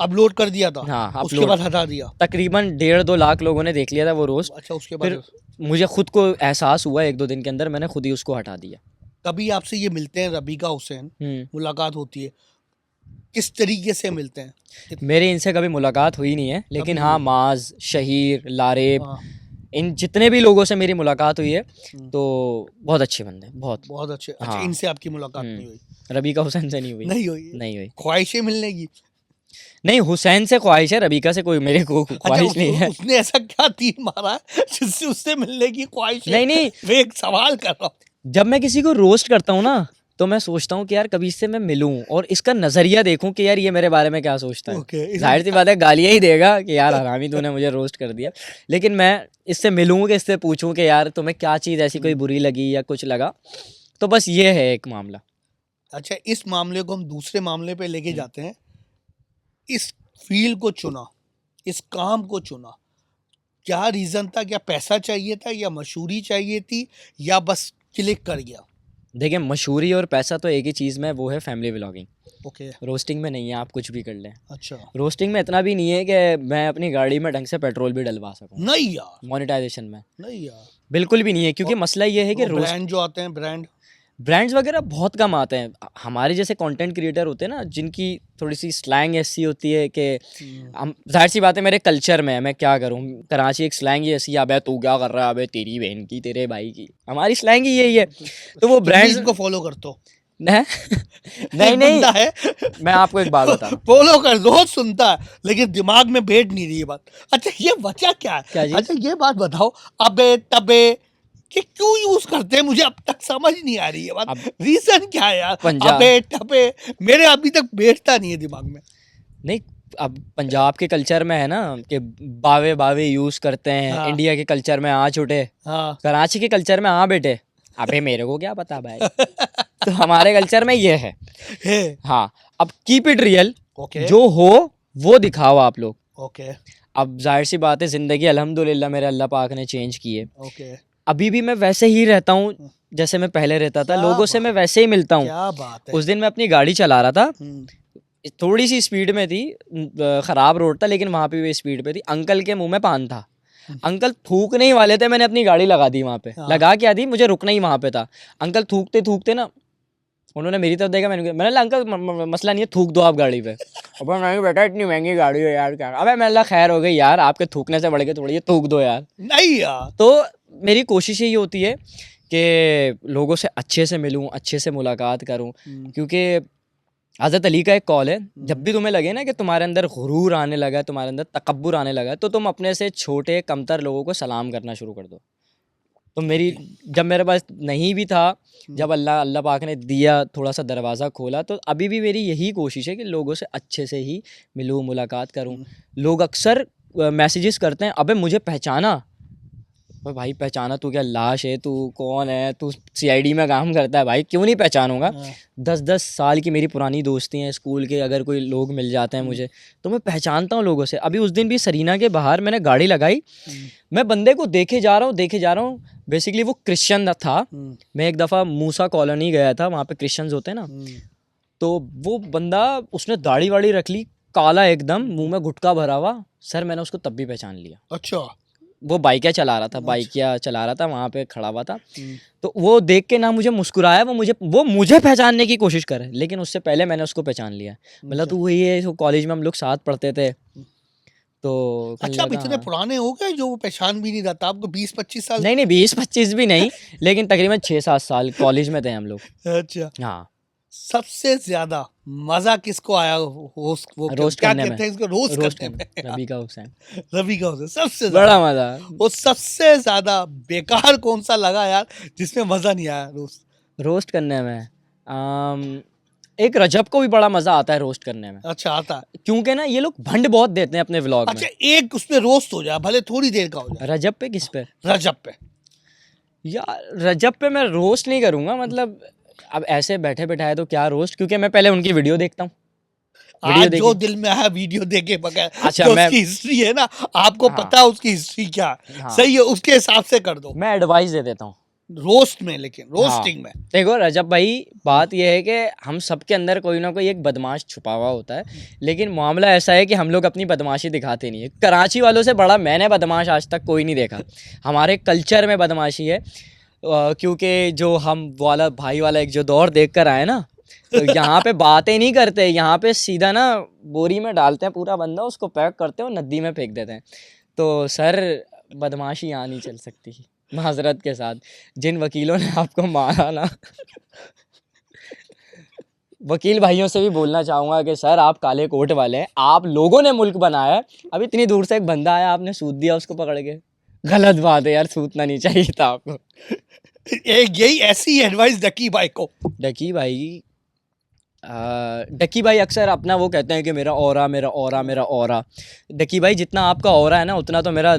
अपलोड कर दिया था? हाँ, उसके बाद हटा दिया? तकरीबन 1.5-2 लाख लोगों ने देख लिया था वो रोस्ट। अच्छा, उसके बाद फिर मुझे खुद को एहसास हुआ 1-2 दिन के अंदर, मैंने खुद ही उसको हटा दिया। कभी आपसे ये मिलते हैं रबीका हुसैन, मुलाकात होती है, किस तरीके से मिलते हैं? मेरी इनसे कभी मुलाकात हुई नहीं है, लेकिन हाँ माज, शहीर, लारेब, इन जितने भी लोगों से मेरी मुलाकात हुई है तो बहुत अच्छे बंदे, बहुत अच्छे। अच्छा, हाँ। इनसे आपकी मुलाकात नहीं हुई? रबीका हुसैन से नहीं हुई। नहीं हुई। ख्वाहिशें मिलने की? नहीं, हुसैन से ख्वाहिश है, रबीका से कोई मेरे को ख्वाहिश नहीं है। उसने ऐसा क्या तीर मारा जिससे उससे मिलने की ख्वाहिश? नहीं, मैं एक सवाल कर रहा हूँ। जब मैं किसी को रोस्ट करता हूँ ना, तो मैं सोचता हूँ कि यार कभी इससे मैं मिलूं और इसका नजरिया देखूं कि यार ये मेरे बारे में क्या सोचता है। जाहिर सी बात है गालियां ही देगा कि यार हरामी तूने मुझे रोस्ट कर दिया, लेकिन मैं इससे मिलूं कि इससे पूछूं कि यार तुम्हें क्या चीज़ ऐसी कोई बुरी लगी या कुछ लगा। तो बस ये है एक मामला। अच्छा, इस मामले को हम दूसरे मामले पे लेके जाते हैं। इस फील्ड को चुना, इस काम को चुना, क्या रीज़न था? क्या पैसा चाहिए था या मशहूरी चाहिए थी या बस क्लिक कर गया? देखिए, मशहूरी और पैसा तो एक ही चीज़ में, वो है फैमिली व्लॉगिंग। ओके। रोस्टिंग में नहीं है, आप कुछ भी कर लें। अच्छा। रोस्टिंग में इतना भी नहीं है कि मैं अपनी गाड़ी में ढंग से पेट्रोल भी डलवा सकूं। नहीं यार। मोनेटाइजेशन में नहीं यार, बिल्कुल भी नहीं है, क्योंकि मसला ये है कि ब्रांड जो आते हैं, ब्रांड्स वगैरह बहुत कम आते हैं। हमारे जैसे कंटेंट क्रिएटर होते हैं ना, जिनकी थोड़ी सी स्लैंग ऐसी होती है कि हम, जाहिर सी बात है मेरे कल्चर में है, मैं क्या करूं, कराची एक स्लैंग ही ऐसी, अबे तू क्या कर रहा है, अबे तेरी बहन की, तेरे भाई की, हमारी स्लैंग ही यही है। तो वो ब्रांड्स को फॉलो करते हो? नहीं है। मैं आपको एक बात बताऊं, फॉलो कर दो, सुनता है लेकिन दिमाग में बैठ नहीं रही है बात। अच्छा, ये वजह क्या है? अच्छा, ये बात बताओ, अबे तबे कि क्यों यूज करते हैं, मुझे अब तक समझ नहीं आ रही है बात। रीजन क्या है यार? अबे तबे मेरे अभी तक बैठता नहीं है दिमाग में। नहीं, अब पंजाब के कल्चर में है ना कि बावे बावे यूज करते हैं। हाँ। इंडिया के कल्चर में आ छुटे। हाँ। कराची के कल्चर में आ बेटे, अबे मेरे को क्या पता भाई। तो हमारे कल्चर में ये है। हाँ, अब कीप इट रियल। जो हो वो दिखाओ आप लोग। ओके। अब जाहिर सी बात है, जिंदगी अल्हम्दुलिल्लाह मेरे अल्लाह पाक ने चेंज की है। ओके। अभी भी मैं वैसे ही रहता हूँ जैसे मैं पहले रहता था, लोगों से मैं वैसे ही मिलता हूँ। क्या बात है। उस दिन मैं अपनी गाड़ी चला रहा था, थोड़ी सी स्पीड में थी, ख़राब रोड था लेकिन वहाँ पे भी स्पीड पे थी। अंकल के मुंह में पान था, अंकल थूकने ही वाले थे, मैंने अपनी गाड़ी लगा दी वहाँ पे। हाँ। लगा क्या दी, मुझे रुकना ही वहाँ पे था। अंकल थूकते थूकते ना, उन्होंने मेरी तरफ देखा, मैंने अंकल मसला नहीं है, थूक दो आप गाड़ी पे। अब नहीं बेटा, इतनी महंगी गाड़ी है यार, क्या। अबे मैंने खैर हो गई यार, आपके थूकने से बढ़ के थोड़ी, थूक दो यार। नहीं यार। तो मेरी कोशिश यही होती है कि लोगों से अच्छे से मिलूं, अच्छे से मुलाकात करूं, क्योंकि हज़रत अली का एक कॉल है, जब भी तुम्हें लगे ना कि तुम्हारे अंदर गुरूर आने लगा है, तुम्हारे अंदर तकब्बुर आने लगा है, तो तुम अपने से छोटे कमतर लोगों को सलाम करना शुरू कर दो। तो जब मेरे पास नहीं भी था, जब अल्लाह पाक ने दिया, थोड़ा सा दरवाज़ा खोला, तो अभी भी मेरी यही कोशिश है कि लोगों से अच्छे से ही मिलूं, मुलाकात करूं। लोग अक्सर मैसेजेस करते हैं, अबे मुझे पहचाना। भाई पहचाना, तू क्या लाश है, तू कौन है, तू CID में काम करता है? भाई क्यों नहीं पहचानूंगा। 10-10 साल की मेरी पुरानी दोस्ती हैं स्कूल के, अगर कोई लोग मिल जाते हैं मुझे तो मैं पहचानता हूँ लोगों से। अभी उस दिन भी सरीना के बाहर मैंने गाड़ी लगाई, मैं बंदे को देखे जा रहा हूँ। बेसिकली वो क्रिश्चियन था। मैं एक दफ़ा मूसा कॉलोनी गया था, वहाँ पे क्रिश्चियंस होते हैं ना, तो वो बंदा, उसने दाढ़ी वाड़ी रख ली, काला एकदम, मुँह में गुटखा भरा हुआ। सर मैंने उसको तब भी पहचान लिया। अच्छा। वो बाइकिया चला रहा था, अच्छा। बाइकिया चला रहा था, वहाँ पे खड़ा हुआ था। हम्म, तो वो देख के ना मुझे मुस्कुराया, वो मुझे पहचानने की कोशिश करे, लेकिन उससे पहले मैंने उसको पहचान लिया। मतलब अच्छा। तू वही है जो कॉलेज में हम लोग साथ पढ़ते थे। तो कहने अच्छा, आप लगा इतने हाँ। पुराने हो गए जो वो पहचान भी नहीं रहा था आपको, 20-25 साल? नहीं नहीं 20-25 भी नहीं, लेकिन तकरीबन 6-7 साल कॉलेज में थे हम लोग। अच्छा। हाँ, सबसे ज्यादा मजा किसको आया होस्ट, वो रोस्ट क्या करने में, कहते हैं इसको, रोस्ट रोस्ट करने करने में? रबी का हुसैन, रवि का होता है सबसे बड़ा ज्यादा। मजा। वो सबसे ज्यादा बेकार कौन सा लगा यार, जिसमें मजा नहीं आया रोस्ट? रोस्ट करने में एक रजब को भी बड़ा मजा आता है रोस्ट करने में, अच्छा, आता है। क्योंकि ना ये लोग भंड बहुत देते हैं अपने व्लॉग में। अच्छा, एक उसमें रोस्ट हो जाए, भले थोड़ी देर का हो जाए। रजब पे किस पे? रजब पे। यार रजब पे मैं रोस्ट नहीं करूंगा, मतलब अब ऐसे बैठे बैठाए तो क्या रोस्ट, क्योंकि मैं पहले उनकी वीडियो देखता हूँ, वीडियो आज जो देखी। दिल में आया वीडियो देखे बगैर, अच्छा, जो मैं उसकी हिस्ट्री है ना, आपको हाँ पता है उसकी हिस्ट्री क्या है, हाँ सही है, उसके हिसाब से कर दो। मैं एडवाइस दे देता हूँ। रोस्ट में, लेकिन हाँ रोस्टिंग में। देखो रजब भाई, बात यह है कि हम सबके अंदर कोई ना कोई एक बदमाश छुपा हुआ होता है, लेकिन मामला ऐसा है कि हम लोग अपनी बदमाशी दिखाते नहीं है। कराची वालों से बड़ा मैंने बदमाश आज तक कोई नहीं देखा। हमारे कल्चर में बदमाशी है, क्योंकि जो हम वाला भाई वाला एक जो दौर देख कर आए ना, तो यहाँ पे बातें नहीं करते, यहाँ पे सीधा ना बोरी में डालते हैं पूरा बंदा, उसको पैक करते हैं और नदी में फेंक देते हैं। तो सर बदमाशी यहाँ नहीं चल सकती, माजरत के साथ। जिन वकीलों ने आपको मारा ना, वकील भाइयों से भी बोलना चाहूँगा कि सर आप काले कोट वाले हैं, आप लोगों ने मुल्क बनाया है। अब इतनी दूर से एक बंदा आया, आपने सूद दिया उसको पकड़ के, गलत बात है यार, सूदना नहीं चाहिए था आपको। एक यही ऐसी एडवाइस डकी भाई को। डकी भाई अक्सर अपना वो कहते हैं कि मेरा ऑरा, मेरा ऑरा, मेरा ऑरा। डकी भाई जितना आपका ऑरा है ना, उतना तो मेरा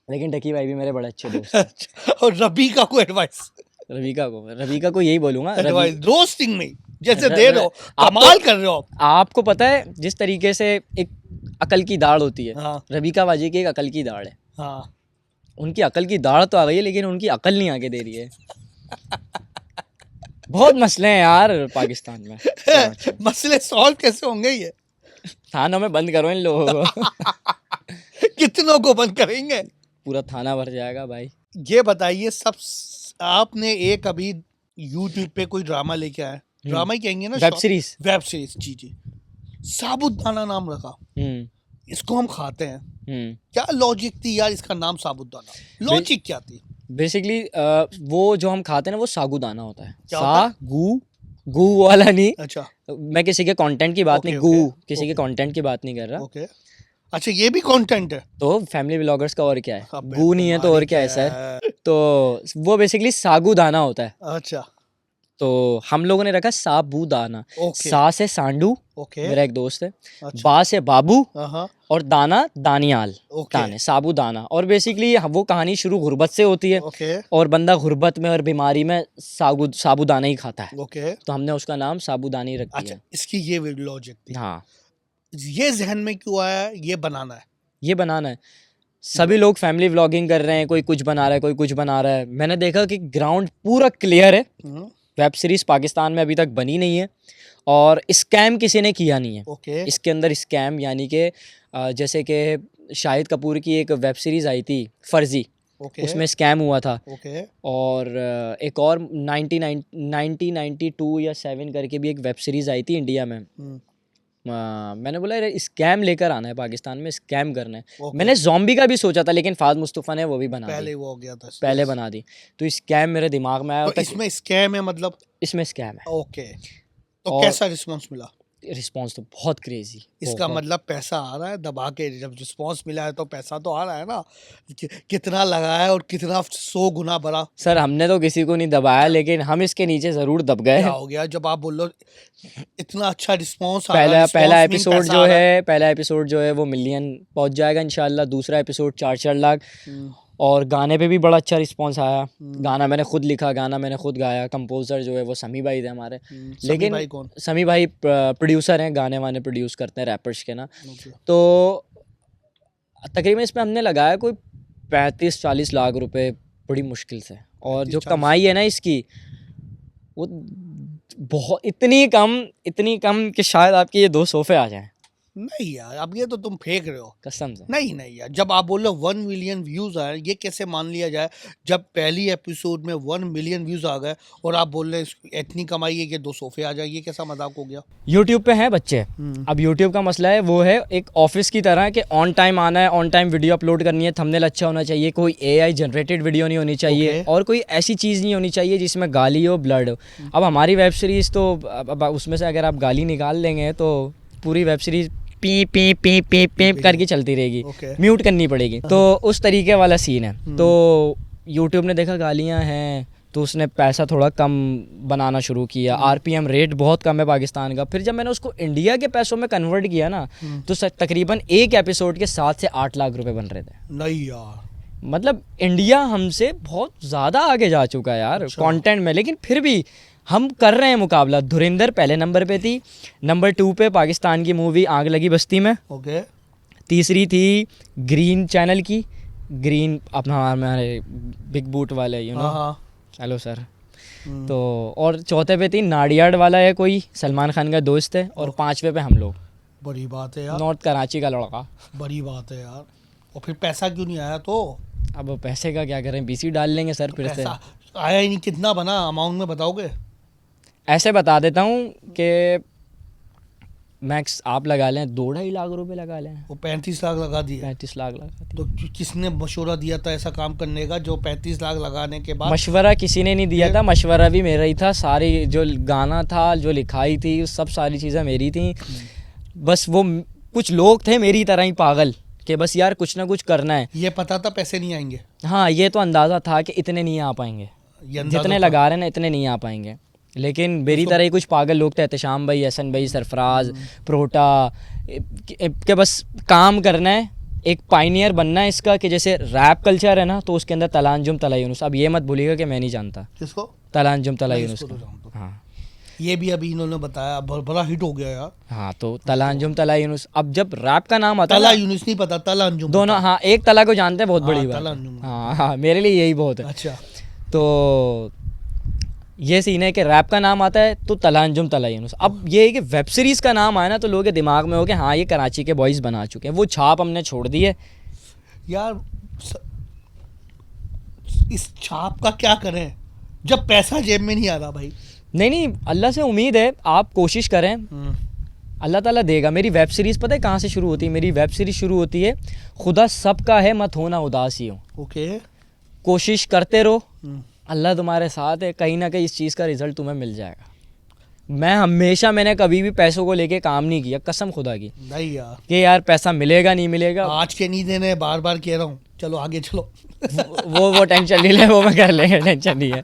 लेकिन डकी भाई भी मेरे बड़े अच्छे दोस्त हैं। अच्छा, और रबी का कोई एडवाइस? रवि का को यही बोलूँगा। एडवाइस रोस्टिंग में जैसे र- दे र- रहे हो, आपको कमाल कर रहे हो आप। आपको पता है जिस तरीके से एक अकल की दाढ़ होती है, हाँ रबीका बाजी की एक अकल की दाढ़ है। हाँ। उनकी अकल की दाढ़ तो आ गई है, लेकिन उनकी अकल नहीं आगे दे रही है। बहुत मसले हैं यार पाकिस्तान में, कराची में। मसले सॉल्व कैसे होंगे ये? थानों में बंद करो इन लोगों को। कितनों को बंद करेंगे? पूरा थाना भर जाएगा भाई। ये बताइए, सब आपने एक अभी यूट्यूब पे कोई ड्रामा लेके आया, ड्रामा ही कहेंगे ना, वेब सीरीज। वेब सीरीज, जी जी, साबूदाना नाम रखा। हम्म इसको हम खाते हैं, हम्म क्या लॉजिक थी यार इसका नाम साबूदाना? लॉजिक क्या थी? बेसिकली वो जो हम खाते हैं ना, वो सागुदाना होता है। क्या होता है? गू वाला नहीं। अच्छा मैं किसी के कंटेंट की बात ओके, नहीं, ओके, किसी के ओके। कंटेंट की बात नहीं कर रहा। ओके। अच्छा, ये भी कंटेंट है? तो फैमिली व्लॉगर्स का और क्या है, अबे गू नहीं है तो और तुम्हारी क्या है सर? है। तो वो बेसिकली सागुदाना होता है। अच्छा, तो हम लोगों ने रखा साबूदाना। ओके सा से सांडू, ओके। मेरा एक दोस्त है। अच्छा, बा से बाबू, हाँ, और दाना दानियाल, ओके दाने, साबूदाना। और बेसिकली वो कहानी शुरू गुर्बत से होती है, ओके और बंदा गुर्बत में और बीमारी में साबूदाना ही खाता है। ओके। तो हमने उसका नाम साबूदानी रख अच्छा, दिया। इसकी ये लॉजिक थी। हाँ, ये जहन में क्यों आया ये बनाना है? ये बनाना है। सभी लोग फैमिली व्लॉगिंग कर रहे हैं, कोई कुछ बना रहा है, कोई कुछ बना रहा है। मैंने देखा कि ग्राउंड पूरा क्लियर है। वेब सीरीज पाकिस्तान में अभी तक बनी नहीं है, और स्कैम किसी ने किया नहीं है। ओके इसके अंदर स्कैम यानी कि जैसे कि शाहिद कपूर की एक वेब सीरीज़ आई थी फर्जी, ओके उसमें स्कैम हुआ था। ओके और एक और 1992 या 7 करके भी एक वेब सीरीज़ आई थी इंडिया में। मैंने बोला यार स्कैम लेकर आना है पाकिस्तान में, स्कैम करना है। ओके। मैंने ज़ॉम्बी का भी सोचा था, लेकिन फाद मुस्तफ़ा ने वो भी बना पहले दी, वो हो गया था, पहले बना दी। तो स्कैम मेरे दिमाग में आया। तो इसमें स्कैम है मतलब? इसमें स्कैम है। ओके, तो और कैसा रिस्पांस मिला? रिस्पॉन्स तो बहुत क्रेजी। इसका मतलब पैसा आ रहा है दबा के, जब रिस्पांस मिला है तो पैसा तो आ रहा है ना? कितना लगाया और कितना 100 गुना बढ़ा? सर हमने तो किसी को नहीं दबाया, लेकिन हम इसके नीचे ज़रूर दब गए। क्या हो गया जब आप बोल लो इतना अच्छा रिस्पांस आ पहला रहा है? पहला response mean एपिसोड पैसा जो आ रहा है, पहला एपिसोड जो है वो मिलियन पहुंच जाएगा इंशाल्लाह। दूसरा एपिसोड 4 लाख। और गाने पे भी बड़ा अच्छा रिस्पांस आया। गाना मैंने खुद लिखा, गाना मैंने खुद गाया। कंपोजर जो है वो समी भाई थे हमारे। समी भाई कौन? समी भाई प्रोड्यूसर हैं, गाने वाने प्रोड्यूस करते हैं रैपर्स के ना। Okay. तो तकरीबन इसमें हमने लगाया कोई 35-40 लाख रुपए, बड़ी मुश्किल से। और जो 35-40 कमाई है ना इसकी, वो बहुत इतनी कम कि शायद आपके ये 2 सोफे आ जाएं, नहीं यार, अब ये तो तुम फेंक रहे हो। कसम से। नहीं नहीं यार, जब आप बोल रहे हो 1 मिलियन व्यूज आए, ये कैसे मान लिया जाए जब पहली एपिसोड में 1 मिलियन व्यूज आ गए और आप बोल रहे हैं इतनी कमाई है कि 2 सोफे आ जाए, ये कैसा मजाक हो गया? यूट्यूब पे हैं बच्चे। अब यूट्यूब का मसला है, वो है एक ऑफिस की तरह कि ऑन टाइम आना है, ऑन टाइम वीडियो अपलोड करनी है, थंबनेल अच्छा होना चाहिए, कोई AI जनरेटेड वीडियो नहीं होनी चाहिए, और कोई ऐसी चीज़ नहीं होनी चाहिए जिसमें गाली हो, ब्लड हो। अब हमारी वेब सीरीज़ तो अब उसमें से अगर आप गाली निकाल लेंगे तो पूरी web series P P P P P करके चलती रहेगी, म्यूट करनी पड़ेगी। तो उस तरीके वाला सीन है। तो यूट्यूब ने देखा गालियाँ हैं तो उसने पैसा थोड़ा कम बनाना शुरू किया। RPM रेट बहुत कम है पाकिस्तान का। फिर जब मैंने उसको इंडिया के पैसों में कन्वर्ट किया ना, तो तकरीबन एक एपिसोड के 7 से 8 लाख रुपए बन रहे थे। नहीं यार, मतलब इंडिया हमसे बहुत ज़्यादा आगे जा चुका है यार कंटेंट में, लेकिन फिर भी हम कर रहे हैं मुकाबला। धुरंधर पहले नंबर पे थी, नंबर 2 पे पाकिस्तान की मूवी आग लगी बस्ती में, ओके, तीसरी थी ग्रीन चैनल की, ग्रीन अपना हमारे बिग बूट वाले, यू नो, हेलो सर। तो और चौथे पे थी नाडियाड वाला है कोई, सलमान खान का दोस्त है, और 5वें पे हम लोग। बड़ी बात है यार, नॉर्थ कराची का लड़का। बड़ी बात है यार। और फिर पैसा क्यों नहीं आया? तो अब पैसे का क्या करें, BC डाल लेंगे सर फिर से। पैसा आया ही नहीं, कितना बना अमाउंट में बताओगे? ऐसे बता देता हूँ कि मैक्स आप लगा लें 2-2.5 लाख रुपए लगा लें। वो 35 लाख लगा दिए। 35 लाख लगा दिए। तो किसने मशवरा दिया था ऐसा काम करने का जो 35 लाख लगाने के बाद? मशवरा किसी ने नहीं दिया था, मशवरा भी मेरा ही था। सारी जो गाना था, जो लिखाई थी, सब सारी चीज़ें मेरी थी। बस वो कुछ लोग थे मेरी तरह ही पागल कि बस यार कुछ ना कुछ करना है। ये पता था पैसे नहीं आएंगे? हाँ, ये तो अंदाज़ा था कि इतने नहीं आ पाएंगे, जितने लगा रहे हैं ना इतने नहीं आ पाएंगे। लेकिन मेरी तरह ही कुछ पागल लोग थे, एहतशाम भाई, हसन भाई, सरफराज, प्रोटा, के बस काम करना है, एक पाइनियर बनना है इसका, कि जैसे रैप कल्चर है ना, तो उसके अंदर तलांजुम तला यूनुस। अब ये मत भूलिएगा कि मैं नहीं जानता किसको, तलांजुम तला यूनुस तो को। जानता हूं। हाँ, ये भी अभी इन्होंने बताया, बड़ा हिट हो गया यार। हाँ, तो तलांजुम तला यूनुस। अब जब रैप का नाम आता है तला ना, यूनुस नहीं पता, तला अंजुम दोनों, पता। हाँ, एक तला को जानते हैं, बहुत हाँ, बड़ी तला बात अंजुम। है। हाँ हाँ, मेरे लिए यही बहुत है। अच्छा, तो ये सीन है कि रैप का नाम आता है तो तलांजुम तला यूनुस। अब ये है कि वेब सीरीज़ का नाम आया ना, तो लोगों के दिमाग में हो कि हाँ ये कराची के बॉयज़ बना चुके हैं। वो छाप हमने छोड़ दी है यार। इस छाप का क्या करें जब पैसा जेब में नहीं आ रहा भाई? नहीं, अल्लाह से उम्मीद है, आप कोशिश करें, अल्लाह ताला देगा। मेरी वेब सीरीज़ पता है कहाँ से शुरू होती है? मेरी वेब सीरीज़ शुरू होती है, खुदा सबका है मत होना उदासी हो। ओके, कोशिश करते रहो, अल्लाह तुम्हारे साथ है, कहीं ना कहीं इस चीज़ का रिजल्ट तुम्हें मिल जाएगा। मैंने कभी भी पैसों को लेके काम नहीं किया, कसम खुदा की, नहीं यार, कि यार पैसा मिलेगा नहीं मिलेगा। आज के नहीं देने, बार बार कह रहा हूँ, चलो आगे चलो। वो टेंशन नहीं ले, वो मैं कर लेंगे, टेंशन नहीं है।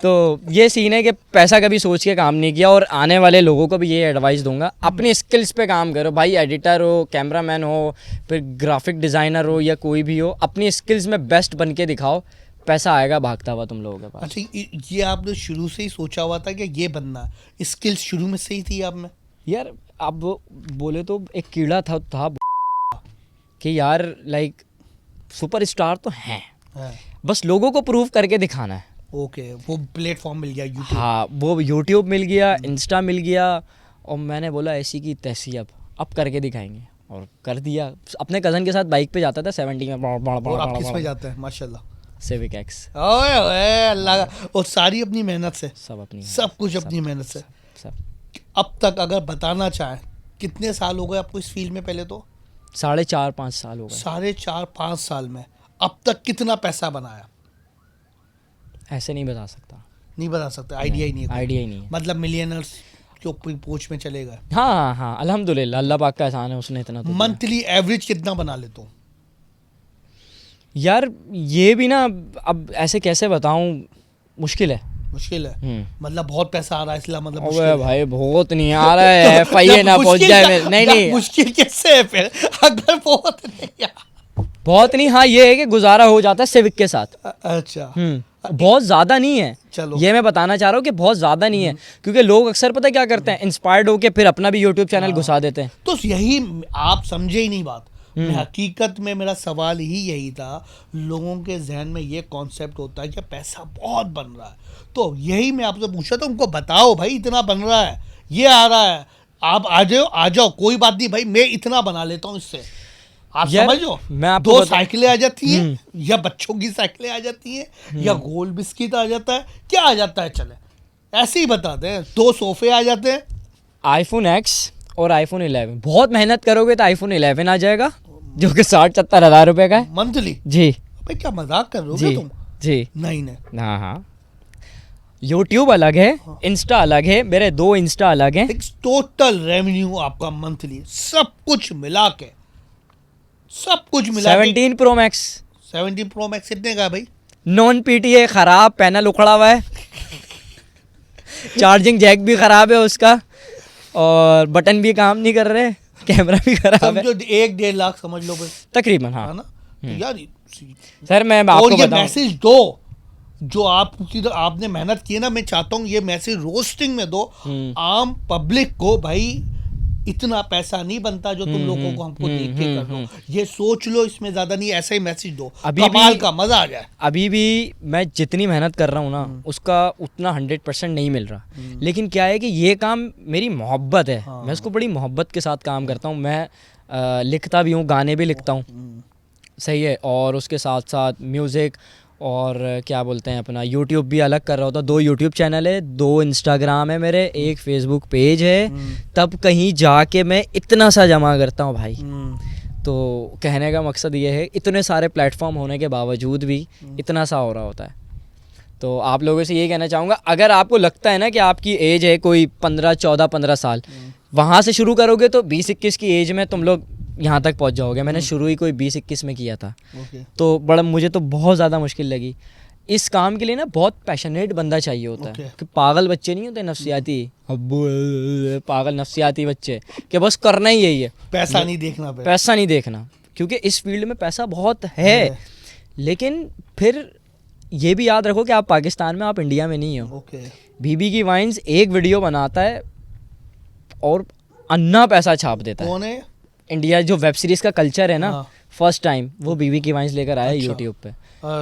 तो ये सीन है कि पैसा कभी सोच के काम नहीं किया। और आने वाले लोगों को भी ये एडवाइस दूंगा, अपनी स्किल्स पे काम करो भाई। एडिटर हो, कैमरामैन हो, फिर ग्राफिक डिज़ाइनर हो, या कोई भी हो, अपनी स्किल्स में बेस्ट बन के दिखाओ, पैसा आएगा भागता हुआ तुम लोगों के पास। अच्छा, ये आपने शुरू से ही सोचा हुआ था कि ये बनना है? स्किल्स शुरू में से ही थी आप में? यार अब बोले तो एक कीड़ा था कि यार लाइक सुपरस्टार तो हैं, बस लोगों को प्रूव करके दिखाना है। ओके, वो प्लेटफॉर्म मिल गया यूट्यूब। हाँ, वो यूट्यूब मिल गया, इंस्टा मिल गया, और मैंने बोला ऐसी की तैसी अब करके दिखाएंगे, और कर दिया। अपने कज़न के साथ बाइक पे जाता था 70 में। और आप किस में जाते हैं? माशाल्लाह, सिविक एक्स। ओए ओए, अल्लाह का। और सारी अपनी मेहनत से, सब अपनी, सब कुछ अपनी मेहनत से। सब। अब तक अगर बताना चाहें, कितने साल हो गए आपको इस फील्ड में? पहले तो 4.5-5 साल हो गए। 4.5-5 साल में अब तक कितना पैसा बनाया? ऐसे नहीं बता सकता, नहीं बता सकते, आइडिया ही नहीं है। आइडिया ही नहीं है। मतलब मिलियनर्स जो पोच में चले गए। हाँ हाँ हाँ, अल्हम्दुलिल्लाह, अल्लाह पाक का एहसान है, उसने इतना तो। मंथली एवरेज कितना बना लेते हो? यार ये भी ना, अब ऐसे कैसे बताऊं, मुश्किल है। मुश्किल है मतलब बहुत पैसा आ रहा है इसलिए मतलब मुश्किल है भाई, बहुत नहीं आ रहा है। एफआईए ना पहुंच जाए। नहीं, मुश्किल कैसे है फिर अगर बहुत नहीं? हाँ, ये है कि गुजारा हो जाता है सिविक के साथ। अच्छा, बहुत ज़्यादा नहीं है। चलो, ये मैं बताना चाह रहा हूँ कि बहुत ज़्यादा नहीं है, क्योंकि लोग अक्सर पता क्या करते हैं, इंस्पायर्ड होके फिर अपना भी यूट्यूब चैनल घुसा देते हैं। तो यही आप समझे ही नहीं बात। मैं हकीकत में मेरा सवाल ही यही था, लोगों के जहन में ये कॉन्सेप्ट होता है कि पैसा बहुत बन रहा है, तो यही मैं आपसे पूछा था, उनको बताओ भाई इतना बन रहा है, ये आ रहा है, आप आ जाओ, कोई बात नहीं भाई, मैं इतना बना लेता हूँ इससे, आप यार, समझो, मैं आपको 2 साइकिलें आ जाती हैं, हम्म। या बच्चों की साइकिलें आ जाती हैं, या गोल बिस्किट आ जाता है, क्या आ जाता है, चले ऐसे ही बताते हैं, 2 सोफे आ जाते हैं। आईफोन एक्स और आईफोन 11, बहुत मेहनत करोगे तो आईफोन 11 आ जाएगा, जो कि 60-70 हज़ार रुपए का है। मंथली? जी भाई क्या मजाक कर रहे हो जी क्या तुम? जी, नहीं नहीं, हाँ हाँ, यूट्यूब अलग है, इंस्टा अलग है, मेरे 2 इंस्टा अलग हैं। एक टोटल रेवेन्यू आपका मंथली सब कुछ मिला के, सब कुछ मिला के 17 प्रो मैक्स 17 प्रो मैक्स कितने का है भाई? नॉन पीटीए, खराब पैनल उखड़ा हुआ है, चार्जिंग जैक भी खराब है उसका, और बटन भी काम नहीं कर रहे, कैमरा भी खराब है, समझो 1-1.5 लाख समझ लो भाई, तकरीबन। हाँ है ना? तो यार सर, मैं और आपको ये बताऊं, मैसेज दो जो आपने मेहनत की है ना, मैं चाहता हूँ ये मैसेज रोस्टिंग में दो आम पब्लिक को, भाई इतना पैसा नहीं बनता जो तुम लोगों को हमको देख के कर दो, ये सोच लो, इसमें ज्यादा नहीं, ऐसा ही मैसेज दो, अभी कमाल भी- का मजा आ जाए। अभी भी मैं जितनी मेहनत कर रहा हूँ ना, उसका उतना 100% नहीं मिल रहा, लेकिन क्या है कि ये काम मेरी मोहब्बत है, मैं उसको बड़ी मोहब्बत के साथ काम करता हूँ। मैं लिखता भी हूँ, गाने भी लिखता हूँ, सही है, और उसके साथ साथ म्यूज़िक, और क्या बोलते हैं अपना यूट्यूब भी अलग कर रहा होता, 2 यूट्यूब चैनल है, 2 इंस्टाग्राम है मेरे, 1 फेसबुक पेज है, तब कहीं जाके मैं इतना सा जमा करता हूँ भाई। तो कहने का मकसद ये है, इतने सारे प्लेटफॉर्म होने के बावजूद भी इतना सा हो रहा होता है। तो आप लोगों से ये कहना चाहूँगा, अगर आपको लगता है ना कि आपकी एज है कोई 15 साल, वहाँ से शुरू करोगे तो 20-21 की एज में तुम लोग यहाँ तक पहुँच जाओगे। मैंने शुरू ही कोई 20-21 में किया था, तो बड़ा मुझे तो बहुत ज़्यादा मुश्किल लगी। इस काम के लिए ना बहुत पैशनेट बंदा चाहिए होता है, कि पागल बच्चे नहीं होते नफसियाती, अब्बू पागल नफसियाती बच्चे, कि बस करना ही यही है, पैसा नहीं देखना, पैसा नहीं देखना, क्योंकि इस फील्ड में पैसा बहुत है। लेकिन फिर ये भी याद रखो कि आप पाकिस्तान में, आप इंडिया में नहीं हो। बीबी की वाइन्स एक वीडियो बनाता है और अन्ना पैसा छाप देता है। कौन है? इंडिया जो वेब सीरीज का कल्चर है ना, फर्स्ट टाइम वो बीबी की वाइन्स लेकर आया यूट्यूब पे,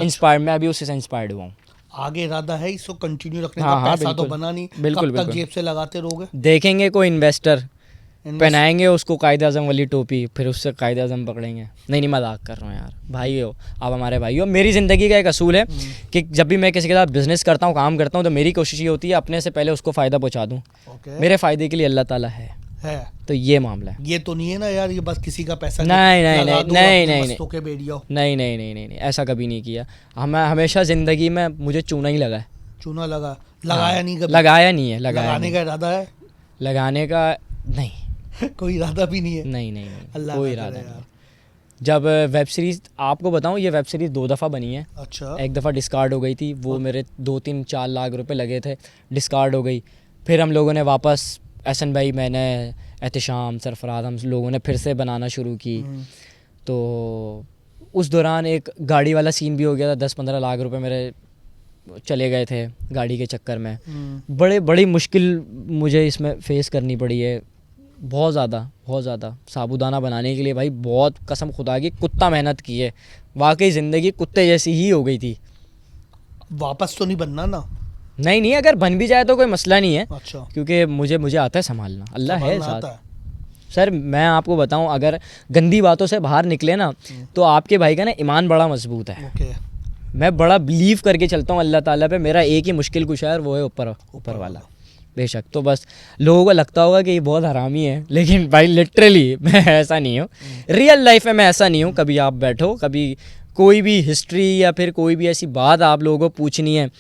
इंस्पायर्ड, मैं अभी उसी से इंस्पायर्ड हुआ हूँ। आगे इरादा है इसको कंटिन्यू रखने हाँ, का? हाँ, पैसा तो बिल्कुल, बना नहीं, बिल्कुल, कब तक बिल्कुल। जेब से लगाते रहोगे? देखेंगे कोई इन्वेस्टर, पहनाएंगे उसको कायदे आज़म वाली टोपी, फिर उससे कायदे आज़म पकड़ेंगे। नहीं मजाक कर रहा हूँ यार, भाई हो आप, हमारे भाई हो। मेरी ज़िंदगी का एक असूल है कि जब भी मैं किसी के साथ बिजनेस करता हूँ, काम करता हूँ, तो मेरी कोशिश ये होती है अपने से पहले उसको फ़ायदा पहुँचा दूँ। मेरे फ़ायदे के लिए अल्लाह ताला है, तो ये मामला है। ये तो नहीं है ना यार, ये बस किसी का पैसा नहीं, ऐसा कभी नहीं किया। मैं हमेशा ज़िंदगी में, मुझे चूना ही लगा है। चूना लगाया नहीं कभी? लगाया नहीं है। लगाने का इरादा है? लगाने का नहीं, कोई इरादा भी नहीं है? नहीं, अल्लाह कोई ना करे इरादा नहीं। यार। जब वेब सीरीज़, आपको बताऊं, ये वेब सीरीज़ 2 दफ़ा बनी है। अच्छा। एक दफ़ा डिस्कार्ड हो गई थी, वो मेरे 2-3-4 लाख रुपए लगे थे, डिस्कार्ड हो गई। फिर हम लोगों ने वापस, एहसन भाई, मैंने, एहतिशाम, सरफराज, हम लोगों ने फिर से बनाना शुरू की। तो उस दौरान एक गाड़ी वाला सीन भी हो गया था, 10-15 लाख रुपए मेरे चले गए थे गाड़ी के चक्कर में। बड़ी मुश्किल मुझे इसमें फ़ेस करनी पड़ी है, बहुत ज़्यादा। साबूदाना बनाने के लिए भाई बहुत, कसम खुदा की, कुत्ता मेहनत की है। वाकई ज़िंदगी कुत्ते जैसी ही हो गई थी। वापस तो नहीं बनना ना? नहीं, अगर बन भी जाए तो कोई मसला नहीं है। अच्छा। क्योंकि मुझे आता है संभालना, अल्लाह है संभालना साथ। सर मैं आपको बताऊं, अगर गंदी बातों से बाहर निकले ना, तो आपके भाई का ना ईमान बड़ा मजबूत है। मैं बड़ा बिलीव करके चलता हूँ अल्लाह ताला पे। मेरा एक ही मुश्किल कुशा है, वो है ऊपर वाला, बेशक। तो बस लोगों को लगता होगा कि ये बहुत हरामी है, लेकिन भाई लिटरली मैं ऐसा नहीं हूँ। रियल लाइफ में मैं ऐसा नहीं हूँ। कभी आप बैठो, कभी कोई भी हिस्ट्री या फिर कोई भी ऐसी बात आप लोगों को पूछनी है,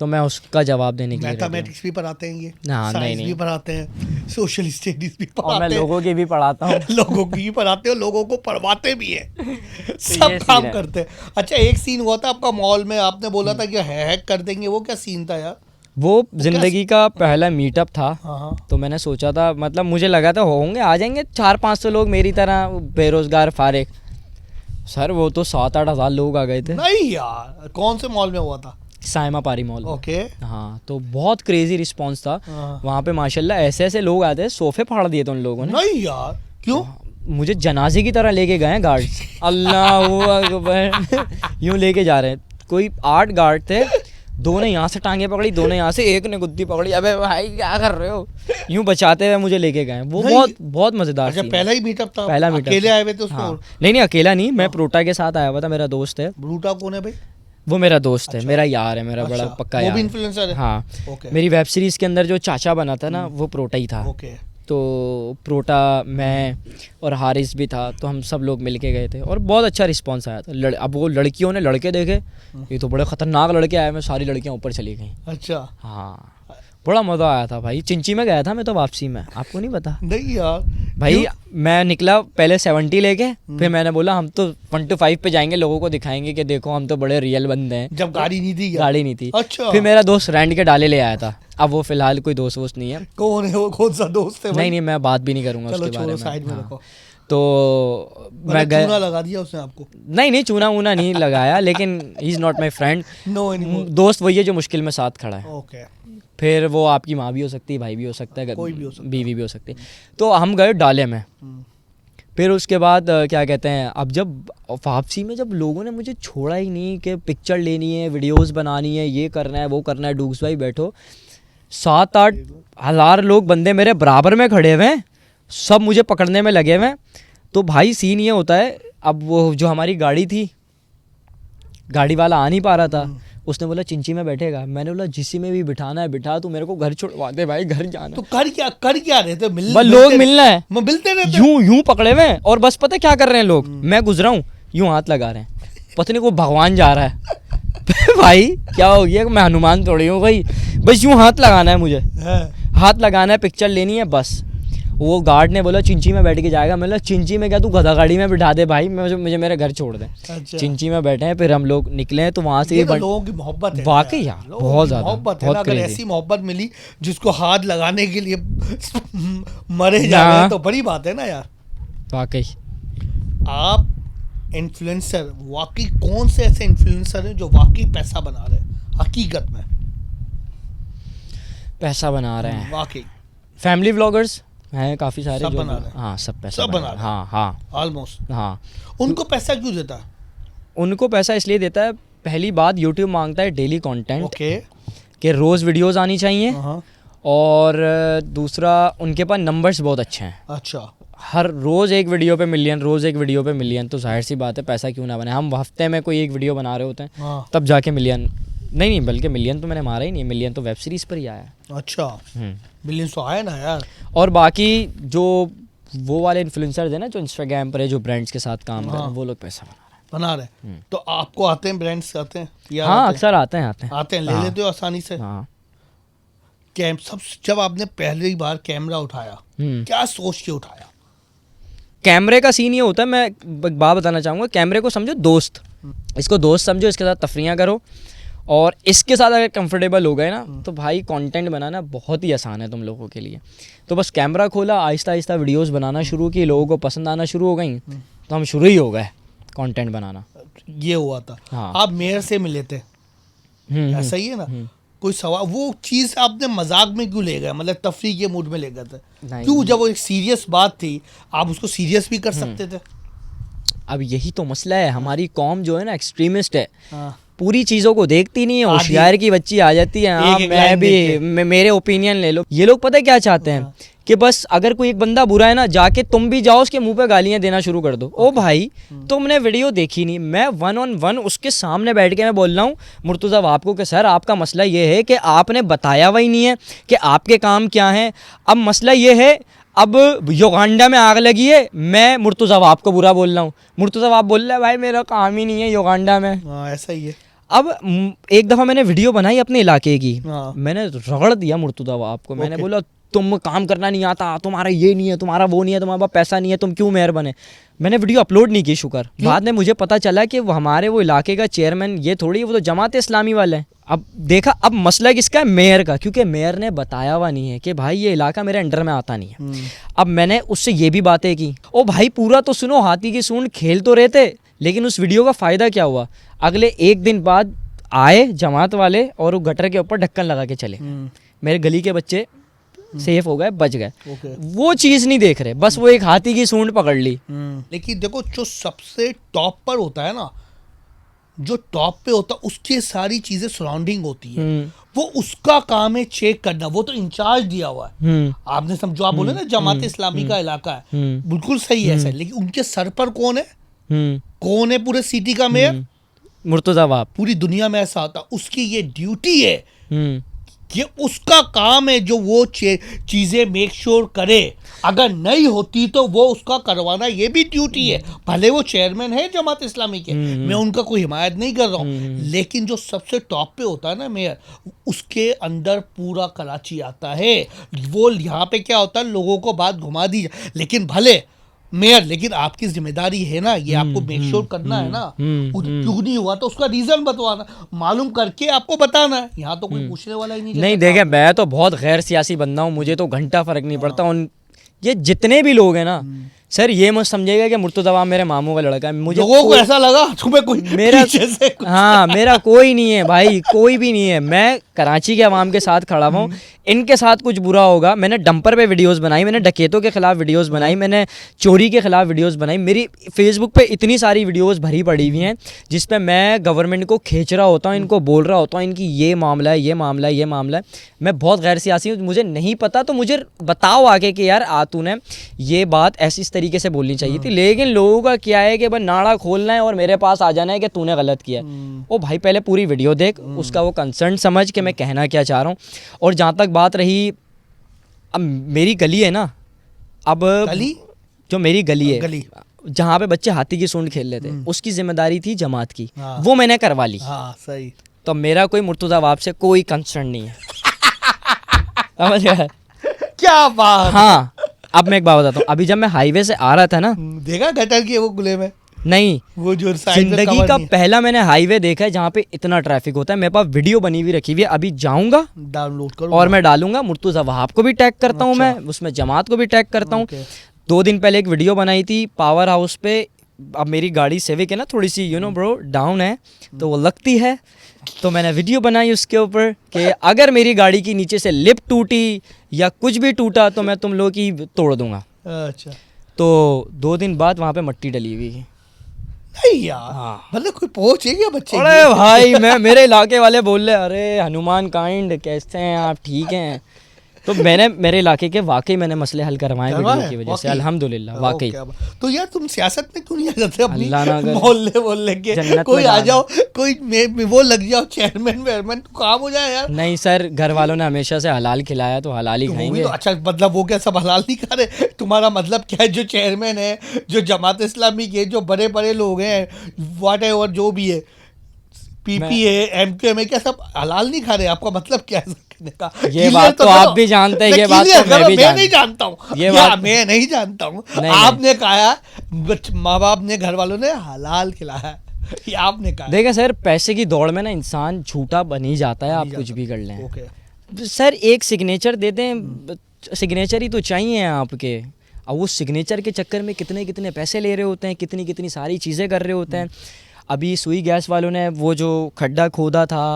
तो मैं उसका जवाब देने के लिए। मैथमेटिक्स भी पढ़ाते हैं ये? हाँ, साइंस भी पढ़ाते हैं, सोशल स्टडीज भी पढ़ाते हैं, और मैं लोगों की भी पढ़ाता हूँ। लोगों की भी पढ़ाते हैं, लोगों को पढ़वाते भी है, सब काम करते हैं। अच्छा, एक सीन हुआ था आपका मॉल में, आपने बोला था कि हैक कर देंगे, वो क्या सीन था यार? वो ज़िंदगी का पहला मीटअप था। तो मैंने सोचा था, मतलब मुझे लगा था होंगे, आ जाएंगे 400-500 लोग मेरी तरह बेरोज़गार फारिग। सर वो तो 7-8 हज़ार लोग आ गए थे। नहीं यार, कौन से मॉल में हुआ था? साइमा पारी मॉल। ओके। हाँ, तो बहुत क्रेजी रिस्पांस था वहाँ पे, माशाल्लाह ऐसे लोग आते हैं, सोफे फाड़ दिए थे उन लोगों ने। नहीं यार, क्यों? मुझे जनाजे की तरह लेके गए हैं गार्ड्स, अल्लाह अकबर यूँ लेके जा रहे हैं। कोई 8 गार्ड थे, 2 ने यहाँ से टांगे पकड़ी, 2 ने यहाँ से, 1 ने गुद्दी पकड़ी। अबे भाई क्या कर रहे हो, यूँ बचाते हुए मुझे लेके गए। वो बहुत मज़ेदार। अच्छा, पहला ही मीटअप था? पहला मीटअप। अकेले आए हुए थे उसमें? हाँ। नहीं अकेला नहीं, मैं प्रोटा के साथ आया हुआ था, मेरा दोस्त है। ब्रूटा कौन है भाई? वो मेरा दोस्त है, मेरा यार है, मेरा बड़ा पक्का यार। वो भी इन्फ्लुएंसर है? हाँ। ओके। मेरी वेब सीरीज़ के अंदर जो चाचा बना था ना, वो प्रोटा ही था। ओके। तो प्रोटा, मैं और हारिस भी था, तो हम सब लोग मिल के गए थे और बहुत अच्छा रिस्पांस आया था। अब वो लड़कियों ने लड़के देखे, ये तो बड़े ख़तरनाक लड़के आए, मैं सारी लड़कियां ऊपर चली गई। अच्छा। हाँ, बड़ा मज़ा आया था भाई। चिंची में गया था मैं तो वापसी में, आपको नहीं पता? नहीं यार भाई मैं निकला पहले 70 लेके, फिर मैंने बोला हम तो 1 to 5 पे जाएंगे, लोगों को दिखाएंगे कि देखो हम तो बड़े रियल बंदे हैं। जब गाड़ी नहीं थी? गाड़ी नहीं थी। अच्छा। फिर मेरा दोस्त रेंट के डाले ले आया था। अब वो फिलहाल कोई दोस्त वोस्त नहीं है। कौन है वो? कौन सा दोस्त है? नहीं मैं बात भी नहीं करूंगा उसके बारे में। साइड में रखो। तो मैं गया। चूना लगा दिया उसने आपको? नहीं चूना वूना नहीं लगाया, लेकिन he is not my friend. दोस्त वही है जो मुश्किल में साथ खड़ा है। ओके। फिर वो आपकी माँ भी हो सकती है, भाई भी हो सकता है, कोई भी हो सकता है, बीवी भी हो सकती है। तो हम गए डाले में। फिर उसके बाद क्या कहते हैं, अब जब वापसी में जब लोगों ने मुझे छोड़ा ही नहीं कि पिक्चर लेनी है, वीडियोस बनानी है, ये करना है वो करना है, डूग्स भाई बैठो, 7-8 हज़ार लोग बंदे मेरे बराबर में खड़े हुए हैं, सब मुझे पकड़ने में लगे हुए हैं। तो भाई सीन ये होता है, अब वो जो हमारी गाड़ी थी, गाड़ी वाला आ नहीं पा रहा था, उसने बोला चिंची में बैठेगा। मैंने बोला जिसी में भी बिठाना है बिठा, तू मेरे को घर छुड़वा दे भाई, घर जाना। तो कर क्या रहे थे? बस लोग मिलना है, मिलते रहते, यूं पकड़े हुए हैं। और बस पता क्या कर रहे हैं लोग, मैं गुजरा हूँ यूं हाथ लगा रहे हैं, पता नहीं को भगवान जा रहा है भाई क्या हो गया, मैं हनुमान थोड़ी हूँ भाई, बस यूं हाथ लगाना है मुझे, हाथ लगाना है, पिक्चर लेनी है बस। वो गार्ड ने बोला चिंची में बैठ के जाएगा। मैं बोला चिंची में क्या, तू गधा गाड़ी में बिठा दे भाई, मुझे मेरे घर छोड़ दे। अच्छा। चिंची में बैठे हैं, फिर हम लोग निकले तो वहाँ से लोगों की मोहब्बत है वाकई यार, बहुत ज़्यादा मोहब्बत है। अगर ऐसी मोहब्बत मिली जिसको हाथ लगाने के लिए मरे जा रहे हैं तो बड़ी बात है ना यार। वाकई। आप इन्फ्लुएंसर, वाकई कौन से ऐसे इन्फ्लुएंसर हैं जो वाकई पैसा बना रहे हैं, हकीकत में पैसा बना रहे हैं? वाकई फैमिली व्लॉगर्स हैं काफ़ी सारे, सब जो बना रहे हैं। हाँ सब पैसा सब बना रहे हैं। हाँ ऑलमोस्ट। हाँ। उनको पैसा क्यों देता है? उनको पैसा इसलिए देता है, पहली बात यूट्यूब मांगता है डेली कंटेंट, ओके, कि रोज़ वीडियोस आनी चाहिए। और दूसरा उनके पास नंबर्स बहुत अच्छे हैं। अच्छा। हर रोज़ एक वीडियो पे मिलियन, रोज़ एक वीडियो पे मिलियन, तो जाहिर सी बात है पैसा क्यों ना बने। हम हफ्ते में कोई एक वीडियो बना रहे होते हैं तब जाके मिलियन, नहीं बल्कि मिलियन तो मैंने मारा ही नहीं, मिलियन तो वेब सीरीज़ पर ही आया है। अच्छा, मिलियन तो आया ना यार। और बाकी जो वो वाले इन्फ्लुएंसर्स हैं ना, जो इंस्टाग्राम पर है, जो ब्रांड्स के साथ काम कर रहे हैं, वो लोग पैसा बना रहे हैं। तो आपको आते हैं ब्रांड्स आते हैं? हाँ अक्सर आते हैं ले लेते हो आसानी से? हाँ। जब आपने पहली बार कैमरा उठाया, क्या सोच के उठाया? कैमरे का सीन ये होता है, मैं एक बात बताना चाहूँगा, कैमरे को समझो दोस्त, इसको दोस्त समझो, इसके साथ तफरियाँ करो, और इसके साथ अगर कंफर्टेबल हो गए ना तो भाई कंटेंट बनाना बहुत ही आसान है तुम लोगों के लिए। तो बस कैमरा खोला, आहिस्ता आहिस्ता वीडियोस बनाना शुरू की, लोगों को पसंद आना शुरू हो गई, तो हम शुरू ही हो गए कंटेंट बनाना। ये हुआ था। हाँ। आप मेयर से मिले थे, ऐसा ही है ना? कोई सवाल, वो चीज़ आपने मजाक में क्यों ले गए, मतलब तफरीह के मूड में ले गए थे क्यों? जब वो एक सीरियस बात थी, आप उसको सीरियस भी कर सकते थे। अब यही तो मसला है, हमारी कौम जो है ना एक्सट्रीमिस्ट है, पूरी चीज़ों को देखती नहीं है, होशियार की बच्ची आ जाती है, हाँ मैं भी, मेरे ओपिनियन ले लो। ये लोग पता है क्या चाहते हैं कि बस अगर कोई एक बंदा बुरा है ना, जाके तुम भी जाओ उसके मुंह पे गालियां देना शुरू कर दो। ओ भाई तुमने वीडियो देखी नहीं, मैं 1-on-1 उसके सामने बैठ के मैं बोल रहा हूँ मुर्तज़ा आपको कि सर आपका मसला ये है कि आपने बताया हुआ ही नहीं है कि आपके काम क्या हैं। अब मसला ये है, अब युगांडा में आग लगी है, मैं मुर्तज़ा आपको बुरा बोल रहा हूँ, मुर्तज़ा आप बोल रहा है भाई मेरा काम ही नहीं है युगांडा में। ऐसा ही है। अब एक दफ़ा मैंने वीडियो बनाई अपने इलाके की, मैंने रगड़ दिया मुर्तज़ा आपको, मैंने बोला तुम काम करना नहीं आता, तुम्हारा ये नहीं है, तुम्हारा वो नहीं है, तुम्हारे पास पैसा नहीं है, तुम क्यों मेयर बने। मैंने वीडियो अपलोड नहीं की, शुक्र। बाद में मुझे पता चला कि वो हमारे वो इलाके का चेयरमैन ये थोड़ी, वो तो जमात इस्लामी वाले हैं। अब देखा, अब मसला किसका है, मेयर का, क्योंकि मेयर ने बताया हुआ नहीं है कि भाई ये इलाका मेरे अंडर में आता नहीं है। अब मैंने उससे ये भी बातें की, ओ भाई पूरा तो सुनो, हाथी की सूंड खेल तो रहे थे, लेकिन उस वीडियो का फ़ायदा क्या हुआ? अगले 1 दिन बाद आए जमात वाले और वो गटर के ऊपर ढक्कन लगा के चले। मेरे गली के बच्चे सेफ हो गए, बच गए। ओके। वो चीज़ नहीं देख रहे, बस वो एक हाथी की सूंड पकड़ ली। लेकिन देखो जो सबसे टॉप पर होता है ना, जो टॉप पे होता है उसकी सारी चीजें सराउंडिंग होती है, वो उसका काम है चेक करना, वो तो इंचार्ज दिया हुआ है। आपने समझो, आप बोले ना जमात इस्लामी का इलाका है, बिल्कुल सही है ऐसा, लेकिन उनके सर पर कौन है? कौन है पूरे सिटी का मेयर? मुर्तजा वाब। पूरी दुनिया में ऐसा होता, उसकी ये ड्यूटी है, ये उसका काम है जो वो चीजें मेक श्योर करे। अगर नहीं होती तो वो उसका करवाना ये भी ड्यूटी है, भले वो चेयरमैन है जमात इस्लामी के, मैं उनका कोई हिमायत नहीं कर रहा हूँ, लेकिन जो सबसे टॉप पे होता है ना मेयर, उसके अंदर पूरा कराची आता है। वो यहाँ पे क्या होता है, लोगों को बात घुमा दी जाए, लेकिन भले मेयर, लेकिन आपकी जिम्मेदारी है ना, ये आपको मेक श्योर करना है ना, क्यों नहीं हुआ तो उसका रीजन बतवाना, मालूम करके आपको बताना है। यहाँ तो कोई पूछने वाला ही नहीं। देखे, मैं तो बहुत गैर सियासी बंदा हूँ, मुझे तो घंटा फर्क नहीं पड़ता। उन ये जितने भी लोग हैं ना सर, ये मत समझिएगा कि मुर्तजा वाब मेरे मामू का लड़का है। मुझे लोगों को ऐसा लगा तुम्हें कोई मेरा पीछे से हाँ, मेरा कोई नहीं है भाई, कोई भी नहीं है। मैं कराची के अवाम के साथ खड़ा हूँ। इनके साथ कुछ बुरा होगा, मैंने डंपर पे वीडियोस बनाई, मैंने डकैतों के खिलाफ वीडियोस बनाई, मैंने चोरी के खिलाफ वीडियोस बनाई। मेरी फेसबुक पे इतनी सारी वीडियोस भरी पड़ी हुई हैं जिस पे मैं गवर्नमेंट को खींच रहा होता हूँ, इनको बोल रहा होता हूँ इनकी ये मामला है, ये मामला है, ये मामला है। मैं बहुत गैर सियासी हूँ, मुझे नहीं पता तो मुझे बताओ आगे कि यार तूने ये बात ऐसी इस तरीके से बोलनी चाहिए थी। लेकिन लोगों का क्या है कि बस नाड़ा खोलना है और मेरे पास आ जाना है कि तूने गलत किया है। ओ भाई, पहले पूरी वीडियो देख, उसका वो कंसर्न समझ के मैं कहना क्या चाह रहा हूँ। और जहाँ तक बात रही, अब मेरी गली है ना, अब गली जो मेरी गली है, गली जहाँ पे बच्चे हाथी की सूंड खेल लेते, उसकी जिम्मेदारी थी जमात की, हाँ। वो मैंने करवा ली। हाँ सही। तो मेरा कोई मुर्तजा वाब से कोई कंसर्न नहीं है। समझ गए? क्या बात। हाँ, अब मैं एक बात बताता हूँ। अभी जब मैं हाईवे से आ रहा था ना, देखा गटर की वो खुले में, नहीं, वो जो साइड में जिंदगी कवर का नहीं है। पहला मैंने हाईवे देखा है जहाँ पे इतना ट्रैफिक होता है। मेरे पास वीडियो बनी हुई रखी हुई है, अभी जाऊंगा डाउनलोड करो और मैं डालूंगा। मुर्तजा वहाब को भी टैग करता हूँ मैं, उसमें जमात को भी टैग करता हूँ। ओके। 2 दिन पहले एक वीडियो बनाई थी पावर हाउस पे। अब मेरी गाड़ी सेविक है ना, थोड़ी सी ब्रो डाउन है, तो वो लगती है, तो मैंने वीडियो बनाई उसके ऊपर कि अगर मेरी गाड़ी की नीचे से लिप टूटी या कुछ भी टूटा तो मैं तुम लोग की तोड़ दूंगा। अच्छा। तो 2 दिन बाद वहाँ पे मट्टी डली हुई है। नहीं यार, हाँ। मतलब कोई पहुंच है क्या बच्चे? अरे भाई, मेरे इलाके वाले बोल रहे, अरे हनुमान काइंड कैसे हैं आप, ठीक हैं? तो मैंने मेरे इलाके के वाकई मैंने मसले हल करवाए वीडियो की वजह से, अल्हम्दुलिल्लाह। वाकई। तो यार तुम सियासत में क्यों नहीं आ जाते अपनी? अल्लाह ना करे। मोहल्ले के जन्नत कोई में आ जाना। जाओ, कोई वो लग जाओ चेयरमैन वेयरमैन, तो काम हो जाए यार। नहीं सर, घर वालों ने हमेशा से हलाल खिलाया तो हलाल ही तो वो भी खाएंगे। तो अच्छा, मतलब वो क्या सब हलाल नहीं खा रहे? तुम्हारा मतलब क्या है, जो चेयरमैन है, जो जमात इस्लामी के जो बड़े बड़े लोग हैं, व्हाट एवर जो भी है, पीपी है, एमक्यूएम है, क्या सब हलाल नहीं खा रहे? आपका मतलब क्या है कहने का? ये बात तो आप भी जानते हैं, ये बात तो मैं भी नहीं जानता हूँ, ये बात मैं नहीं जानता हूँ। नहीं, आपने कहा, माँ बाप ने, घर वालों ने हलाल खिलाया, ये आपने कहा। देखिए सर, पैसे की दौड़ में ना इंसान झूठा बन ही जाता है, आप कुछ भी कर लें। ओके। सर एक सिग्नेचर दे दें, सिग्नेचर ही तो चाहिए आपके। अब उस सिग्नेचर के चक्कर में कितने कितने पैसे ले रहे होते हैं, कितनी कितनी सारी चीज़ें कर रहे होते हैं। अभी सुई गैस वालों ने वो जो खड्डा खोदा था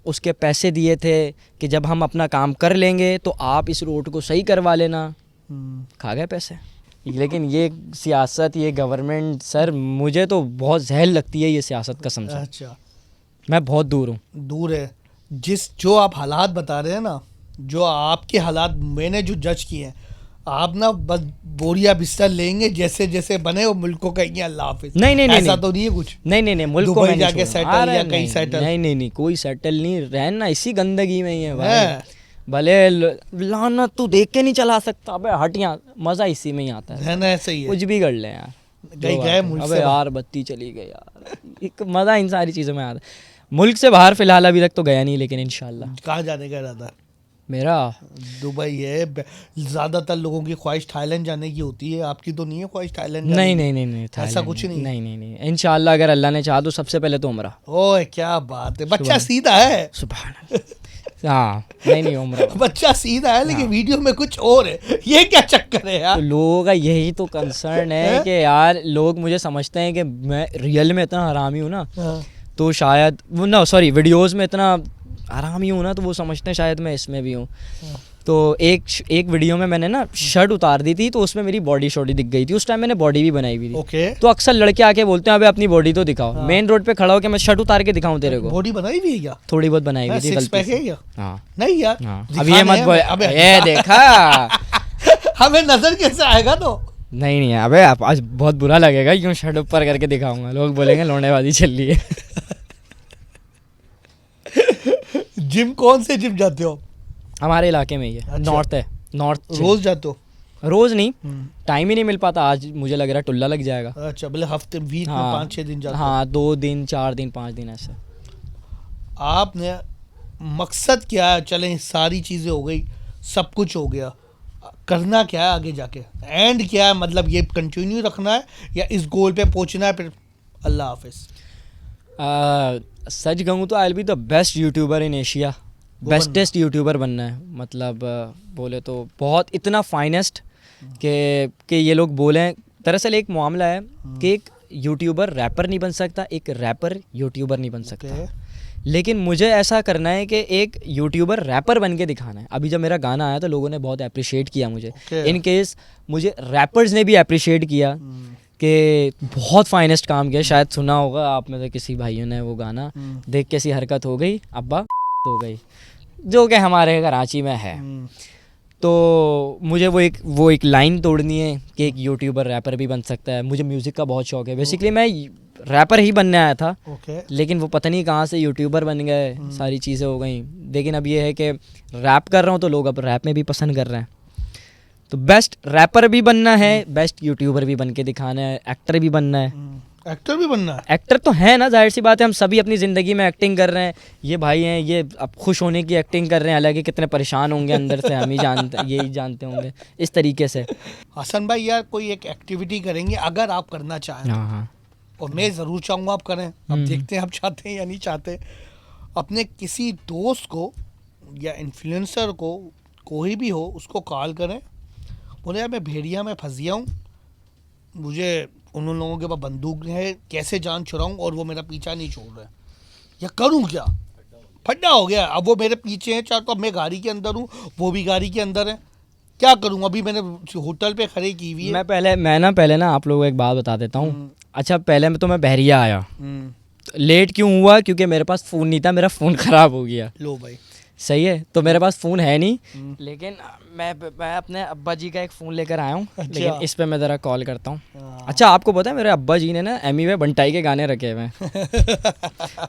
उसके पैसे दिए थे कि जब हम अपना काम कर लेंगे तो आप इस रोड को सही करवा लेना। खा गए पैसे। लेकिन ये सियासत, ये गवर्नमेंट, सर मुझे तो बहुत जहर लगती है ये सियासत कसम से। अच्छा, मैं बहुत दूर हूँ। दूर है। जो आप हालात बता रहे हैं ना, जो आपके हालात मैंने जो जज किए हैं, आप ना बस बोरिया बिस्तर लेंगे, जैसे जैसे बने वो मुल्क को कहेंगे अल्लाह हाफिज। नहीं नहीं ऐसा नहीं, तो नहीं है कुछ? नहीं मुल्क को दुबई मैं नहीं जाके छोड़ूंगा। सेटल अरे या कहीं नहीं, सेटल? नहीं कोई सेटल नहीं, रहना इसी गंदगी में ही है भाई। है। भले लानत तू देख के नहीं चला सकता, अबे हट यहाँ, मजा इसी में ही आता है। रहना ऐसे ही है। कुछ भी कर ले यार, गए गए मुल्क अबे से यार बत्ती चली गई यार, एक मजा इन सारी चीजों में आता है। मुल्क से बाहर फिलहाल अभी तक तो गया नहीं, लेकिन इंशाल्लाह। कहाँ जाने का इरादा? मेरा दुबई है। ज्यादातर लोगों की ख्वाहिश थाईलैंड जाने की होती है, आपकी तो नहीं है ख्वाहिश थाईलैंड जाने नहीं की? नहीं नहीं नहीं ऐसा थाईलैंड कुछ नहीं? नहीं इंशाल्लाह, अगर अल्लाह ने चाहा तो सबसे पहले तो उम्रा। ओए क्या बात है, बच्चा सीधा है। सुभान अल्लाह। हाँ नहीं उम्रा। बच्चा सीधा है, लेकिन वीडियो में कुछ और है, ये क्या चक्कर है यार? तो लोगों का यही तो कंसर्न है कि यार लोग मुझे समझते हैं कि मैं रियल में इतना हरामी हूँ ना, तो शायद वो ना, सॉरी, वीडियोस में इतना हरामी हूँ ना, तो वो समझते हैं शायद मैं इसमें भी हूँ। तो एक वीडियो में मैंने ना शर्ट उतार दी थी, तो उसमें मेरी बॉडी शॉडी दिख गई थी। उस टाइम मैंने बॉडी भी बनाई हुई थी। ओके, तो अक्सर लड़के आके बोलते हैं अबे अपनी बॉडी तो दिखाओ। हाँ। मेन रोड पे खड़ा हो के मैं शर्ट उतार के दिखाऊं तेरे को? बॉडी बनाई हुई है क्या? थोड़ी बहुत बनाई हुई थी सिक्स गलती पैक से। है क्या? हाँ नहीं यार, हाँ। अब दिखाने ये मत हैं बोल, अबे। ये देखा हमें नजर कैसे आएगा? तो नहीं नहीं अबे आप आज बहुत बुरा लगेगा क्यों शर्ट ऊपर करके दिखाऊंगा, लोग बोलेंगे लौंडेबाजी चल रही है। जिम कौन से जिम जाते हो? हमारे इलाके में ही है, अच्छा। नॉर्थ है, नॉर्थ रोज जाते हो? रोज नहीं, टाइम ही नहीं मिल पाता। आज मुझे लग रहा है टुल्ला लग जाएगा। अच्छा, बोले हफ्ते वीक में 5-6 दिन जाते हो? हाँ 2 दिन 4 दिन 5 दिन ऐसा। आपने मकसद क्या है? चलें सारी चीज़ें हो गई, सब कुछ हो गया, करना क्या है आगे जाके? एंड क्या है? मतलब ये कंटिन्यू रखना है या इस गोल पे पहुंचना है फिर अल्लाह हाफिज? सच कहूँ तो I will be the best YouTuber in Asia. Bestest YouTuber बनना है, मतलब बोले तो बहुत इतना फाइनेस्ट कि ये लोग बोलें। दरअसल एक मामला है कि एक यूट्यूबर रैपर नहीं बन सकता, एक रैपर यूट्यूबर नहीं बन सकता। लेकिन मुझे ऐसा करना है कि एक यूट्यूबर रैपर बन के दिखाना है। अभी जब मेरा गाना आया तो लोगों ने बहुत अप्रिशिएट किया मुझे। इन केस मुझे रैपर्स ने भी अप्रिशिएट किया कि बहुत फाइनेस्ट काम किया। शायद सुना होगा आप में से किसी भाइयों ने वो गाना, देख कैसी हरकत हो गई अब्बा हो गई, जो कि हमारे कराची में है। तो मुझे वो एक लाइन तोड़नी है कि एक यूट्यूबर रैपर भी बन सकता है। मुझे म्यूज़िक का बहुत शौक है। बेसिकली मैं रैपर ही बनने आया था, लेकिन वो पता नहीं कहाँ से यूट्यूबर बन गए, सारी चीज़ें हो गई। लेकिन अब ये है कि रैप कर रहा हूँ तो लोग अब रैप में भी पसंद कर रहे हैं। तो बेस्ट रैपर भी बनना है, बेस्ट यूट्यूबर भी बन के दिखाना है, एक्टर भी बनना है। एक्टर भी बनना है? एक्टर तो है ना, जाहिर सी बात है, हम सभी अपनी ज़िंदगी में एक्टिंग कर रहे हैं। ये भाई हैं, ये अब खुश होने की एक्टिंग कर रहे हैं, हालांकि कितने परेशान होंगे अंदर से हम ही जानते, यही जानते होंगे इस तरीके से। हसन भाई यार, कोई एक एक्टिविटी करेंगे अगर आप करना चाहें, हाँ हाँ, और मैं ज़रूर चाहूँगा आप करें। अब देखते हैं आप चाहते हैं या नहीं चाहते। अपने किसी दोस्त को या इन्फ्लुएंसर को, कोई भी हो, उसको कॉल करें, बोले यार मैं भेड़िया में फंस गया हूँ, मुझे उन लोगों के पास बंदूक है, कैसे जान छुड़ाऊँ और वो मेरा पीछा नहीं छोड़ रहे, या करूँ क्या? फड्डा हो गया, अब वो मेरे पीछे हैं, चाहे तो अब मैं गाड़ी के अंदर हूँ, वो भी गाड़ी के अंदर है, क्या करूँ? अभी मैंने होटल पे खड़े की हुई है। मैं पहले ना आप लोगों को एक बात बता देता हूँ। अच्छा, पहले मैं तो मैं बहरिया आया, लेट क्यों हुआ? क्योंकि मेरे पास फ़ोन नहीं था, मेरा फ़ोन ख़राब हो गया। लो भाई, सही है, तो मेरे पास फ़ोन है नहीं, लेकिन मैं अपने अब्बा जी का एक फ़ोन लेकर आया हूँ। अच्छा। लेकिन इस पे मैं ज़रा कॉल करता हूँ। अच्छा, आपको पता है मेरे अब्बा जी ने ना एमी वे बंटाई के गाने रखे हुए हैं।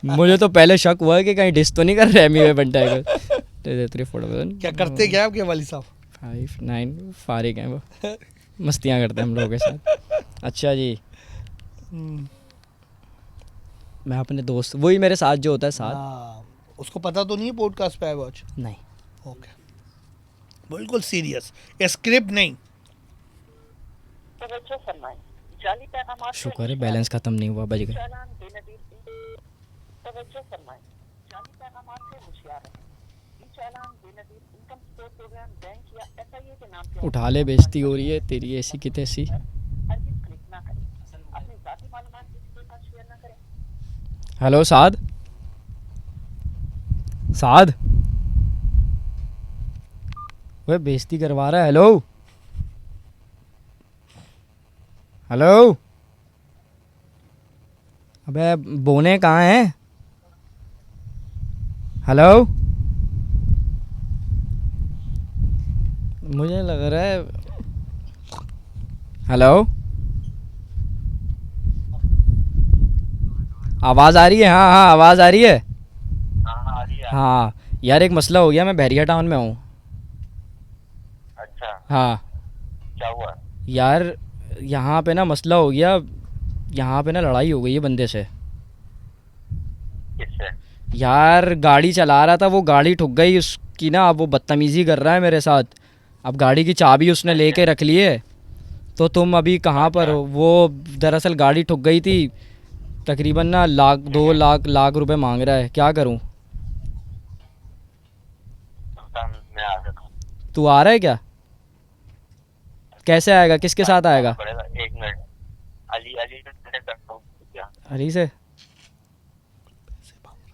मुझे तो पहले शक हुआ कि कहीं डिस तो नहीं कर रहे एमी वे बंटाई को। 347 क्या करते क्या आपके वाली साहब? 59 फारिग हैं वो, मस्तियाँ करते हैं हम लोगों के साथ। अच्छा जी, मैं अपने दोस्त, वही मेरे साथ जो होता है साथ, उसको पता तो नहीं है पॉडकास्ट पे वॉच? नहीं। ओके, बिल्कुल सीरियस, स्क्रिप्ट नहीं। शुक्र है बैलेंस ख़त्म नहीं हुआ, बज गए। उठा ले, बेइज्जती हो रही है तेरी ऐसी की तैसी। हेलो साद, साद वह बेइज्जती करवा रहा है। हेलो हेलो, अबे बोने कहाँ हैं? हेलो, मुझे लग रहा है। हेलो, आवाज़ आ रही है? हाँ हाँ आवाज़ आ रही है। हाँ, आ रही है। हाँ यार, एक मसला हो गया, मैं बहरिया टाउन में हूँ। अच्छा, हाँ क्या हुआ? यार, यहाँ पे ना मसला हो गया, यहाँ पे ना लड़ाई हो गई है बंदे से। किससे? यार गाड़ी चला रहा था, वो गाड़ी ठुक गई उसकी ना, अब वो बदतमीज़ी कर रहा है मेरे साथ। अब गाड़ी की चाबी उसने लेके रख ली है। तो तुम अभी कहाँ पर हो? वो दरअसल गाड़ी ठुक गई थी, तकरीबन ना 2 लाख रुपए मांग रहा है, क्या करूँ? मैं आ रहा हूँ। तू आ रहा है क्या? कैसे आएगा, किसके साथ आएगा? पड़ेगा, 1 मिनट। अली से कांटेक्ट करता हूँ क्या? अली से?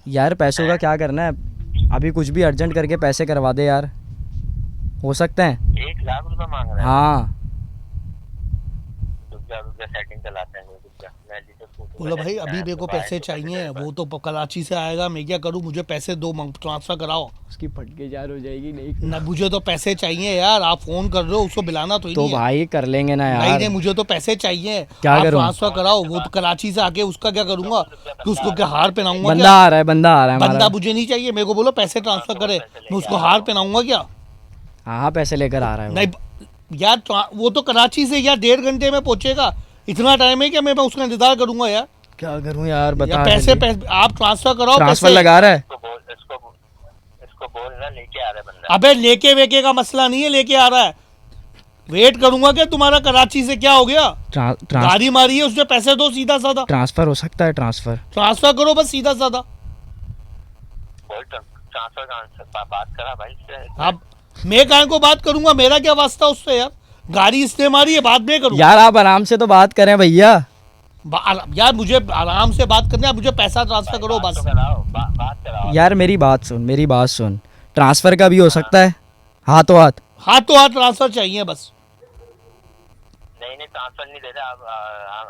यार पैसों का क्या करना है, अभी कुछ भी अर्जेंट करके पैसे करवा दे यार। हो सकता है। 1 लाख रुपए मांग रहा है। हाँ रुक जा सेटिंग चलाते हैं, रुक जा। मैं अली से फोटो बोला भाई अभी मेरे को पैसे चाहिए, वो तो कराची से आएगा, मैं क्या करूँ, मुझे पैसे दो, ट्रांसफर कराओ उसकी फटके जार हो जाएगी नहीं ना, मुझे तो पैसे चाहिए यार, आप फोन कर रहे हो, उसको बुलाना तो ही तो नहीं है। भाई कर लेंगे ना नहीं यार। नहीं, मुझे तो पैसे चाहिए, क्या आप करूं? ट्रांसफर कराओ, वो तो कराची से आके उसका क्या करूंगा, कि उसको क्या हार पहनाऊंगा बंदा क्या? आ रहा है, बंदा आ रहा है बंदा हमारा। मुझे नहीं चाहिए, मेरे को बोलो पैसे ट्रांसफर करे, मैं उसको हार पहनाऊंगा क्या? हाँ पैसे लेकर आ रहा है वो। नहीं यार, वो तो कराची से यार 1.5 घंटे में पहुंचेगा, इतना टाइम है क्या मैं उसका इंतजार करूंगा यार? क्या करूं यार बता। या पैसे आप ट्रांसफर कराओ, ट्रांसफर पैसे। लगा रहा है। इसको बोल ना, लेके आ रहा है बंदा। अबे लेके वेके का मसला नहीं है, लेके आ रहा है, वेट करूंगा क्या तुम्हारा? कराची से क्या हो गया, गाड़ी मारी है उसने, पैसे दो सीधा साधा, ट्रांसफर हो सकता है, ट्रांसफर करो बस सीधा साधा। बोल ट्रांसफर बात करा भाई से। अब मैं काहे को बात करूंगा, मेरा क्या वास्ता उससे यार, गाड़ी इसने मारी है, बाद में करूँ यार आप आराम से तो बात करें भैया। यार मुझे आराम से बात करना है, मुझे पैसा ट्रांसफर करो बात बस। तो कराओ, बात कराओ। यार मेरी बात सुन, ट्रांसफर का भी हो सकता है, हाथों हाथ। हाथ तो हाथ ट्रांसफर चाहिए बस। नहीं ट्रांसफर नहीं दे रहे आप,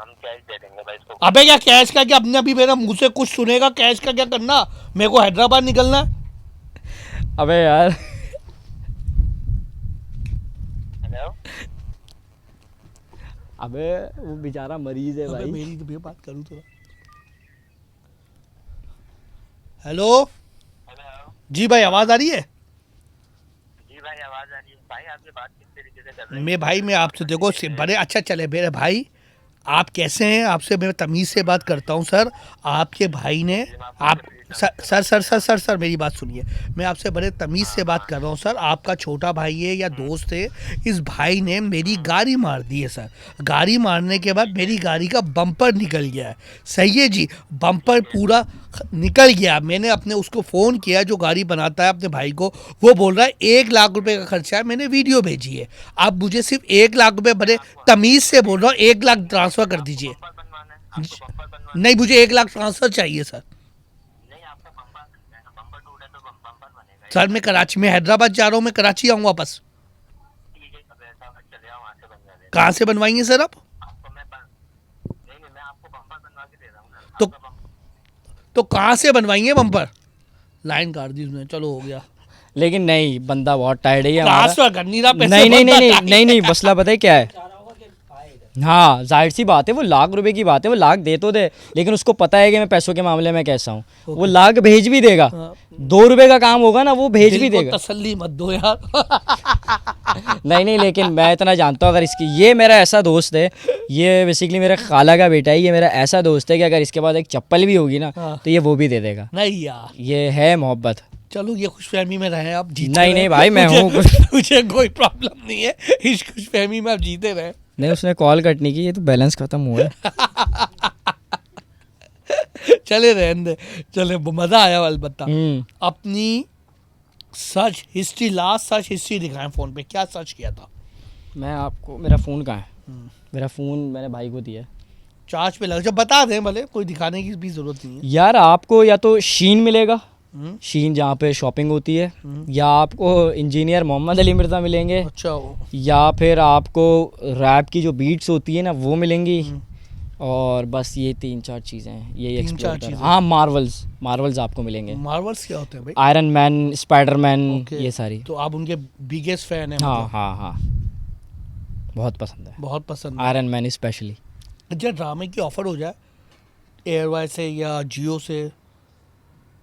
हम कैश दे देंगे भाई इसको। अबे क्या कैश का क्या, अपने अभी मेरा मुंह से कुछ सुनेगा, कैश का क्या करना, मेरे को हैदराबाद निकलना है। अबे यार हेलो अबे वो बेचारा मरीज है अबे भाई। मेरी तो भैया बात करूँ थोड़ा। हेलो हेलो जी भाई, आवाज आ रही है? जी भाई आवाज आ रही है भाई, आपकी बात किस तरीके से कर रहे हैं? मैं आपसे देखो बड़े अच्छा चले मेरे भाई, आप कैसे हैं, आपसे मैं तमीज़ से बात करता हूं सर। आपके भाई ने आप सर मेरी बात सुनिए, मैं आपसे बड़े तमीज़ से बात कर रहा हूं सर। आपका छोटा भाई है या दोस्त है, इस भाई ने मेरी गाड़ी मार दी है सर। गाड़ी मारने के बाद मेरी गाड़ी का बम्पर निकल गया है, सही है जी, बम्पर पूरा निकल गया। मैंने अपने उसको फ़ोन किया जो गाड़ी बनाता है अपने भाई को, वो बोल रहा है 1 लाख रुपए का खर्चा है, मैंने वीडियो भेजी है। आप मुझे सिर्फ 1 लाख रुपए बड़े तमीज़ से बोल रहा हूँ, 1 लाख ट्रांसफ़र कर दीजिए। बम्पर बनवाना है, आपको बम्पर बनवाना नहीं, मुझे 1 लाख ट्रांसफ़र चाहिए सर। नहीं, आपका बम्पर टूटा तो बम्पर बनेगा। सर मैं कराची में हैदराबाद जा रहा हूँ, मैं कराची आऊँगा वापस। ठीक है, अब ऐसा मत चले आओ, वहाँ से बनवा देना कहाँ से बनवाएंगे सर आप? आपको। नहीं मैं आपको बम्पर बनवा के दे रहा हूँ ना। तो आपका बम्पर तो कहाँ से बनवाएंगे बम्पर? लाइन काट दी उसने, चलो हो गया। लेकिन नहीं, बंदा बहुत टायर्ड है ये हमारा। ट्रांसफ़र कर नहीं रहा पैसे, नहीं नहीं बंदा नहीं टाइट नहीं नहीं मसला पता है क्या है। हाँ जाहिर सी बात है, वो लाख रुपए की बात है, वो लाख दे तो दे, लेकिन उसको पता है कि मैं पैसों के मामले में कैसा हूँ, वो लाख भेज भी देगा। हाँ। 2 रुपए का काम होगा ना, वो भेज भी दिल को देगा। तसल्ली मत दो यार। नहीं नहीं, लेकिन मैं इतना जानता हूँ, अगर इसकी, ये मेरा ऐसा दोस्त है, ये बेसिकली मेरे खाला का बेटा है, ये मेरा ऐसा दोस्त है कि अगर इसके पास एक चप्पल भी होगी ना हाँ। तो ये वो भी दे देगा। नहीं यार, ये है मोहब्बत। चलो ये खुशफहमी में रहे आप, जीते नहीं रहे। नहीं भाई, मैं मुझे- हूँ। मुझे कोई प्रॉब्लम नहीं है, इस खुशफहमी में आप जीते रहे। नहीं उसने कॉल कट नहीं की, ये तो बैलेंस खत्म हुआ है। चले रहने दे, चले मज़ा आया अलबत्ता। हम्म। अपनी search history, last search history दिखाएं फ़ोन पे, क्या सर्च किया था? मैं आपको, मेरा फ़ोन कहाँ है? मेरा फ़ोन मैंने भाई को दिया है। चार्ज पे लगा, जब बता दें भले, कोई दिखाने की भी ज़रूरत नहीं है। यार आपको या तो शीन मिलेगा, हम्म, शीन जहाँ पे शॉपिंग होती है, या आपको इंजीनियर मोहम्मद अली मिर्ज़ा मिलेंगे, अच्छा या फिर आपको रैप की जो बीट्स होती है ना वो मिलेंगी। और बस ये 3-4 चीज़ें हैं, यही 3-4 एक्सप्लोर कर। चीज़ें। हाँ मार्वल्स आपको मिलेंगे, मार्वल्स क्या होते हैं भाई? Iron man, Spiderman, okay. ये सारी। तो आप उनके बिगेस्ट फैन हैं? हाँ मतलब हाँ हाँ, बहुत पसंद है बहुत पसंद है। Iron man specially. जब ड्रामे की ऑफर हो जाए एयरवाई से या जियो से,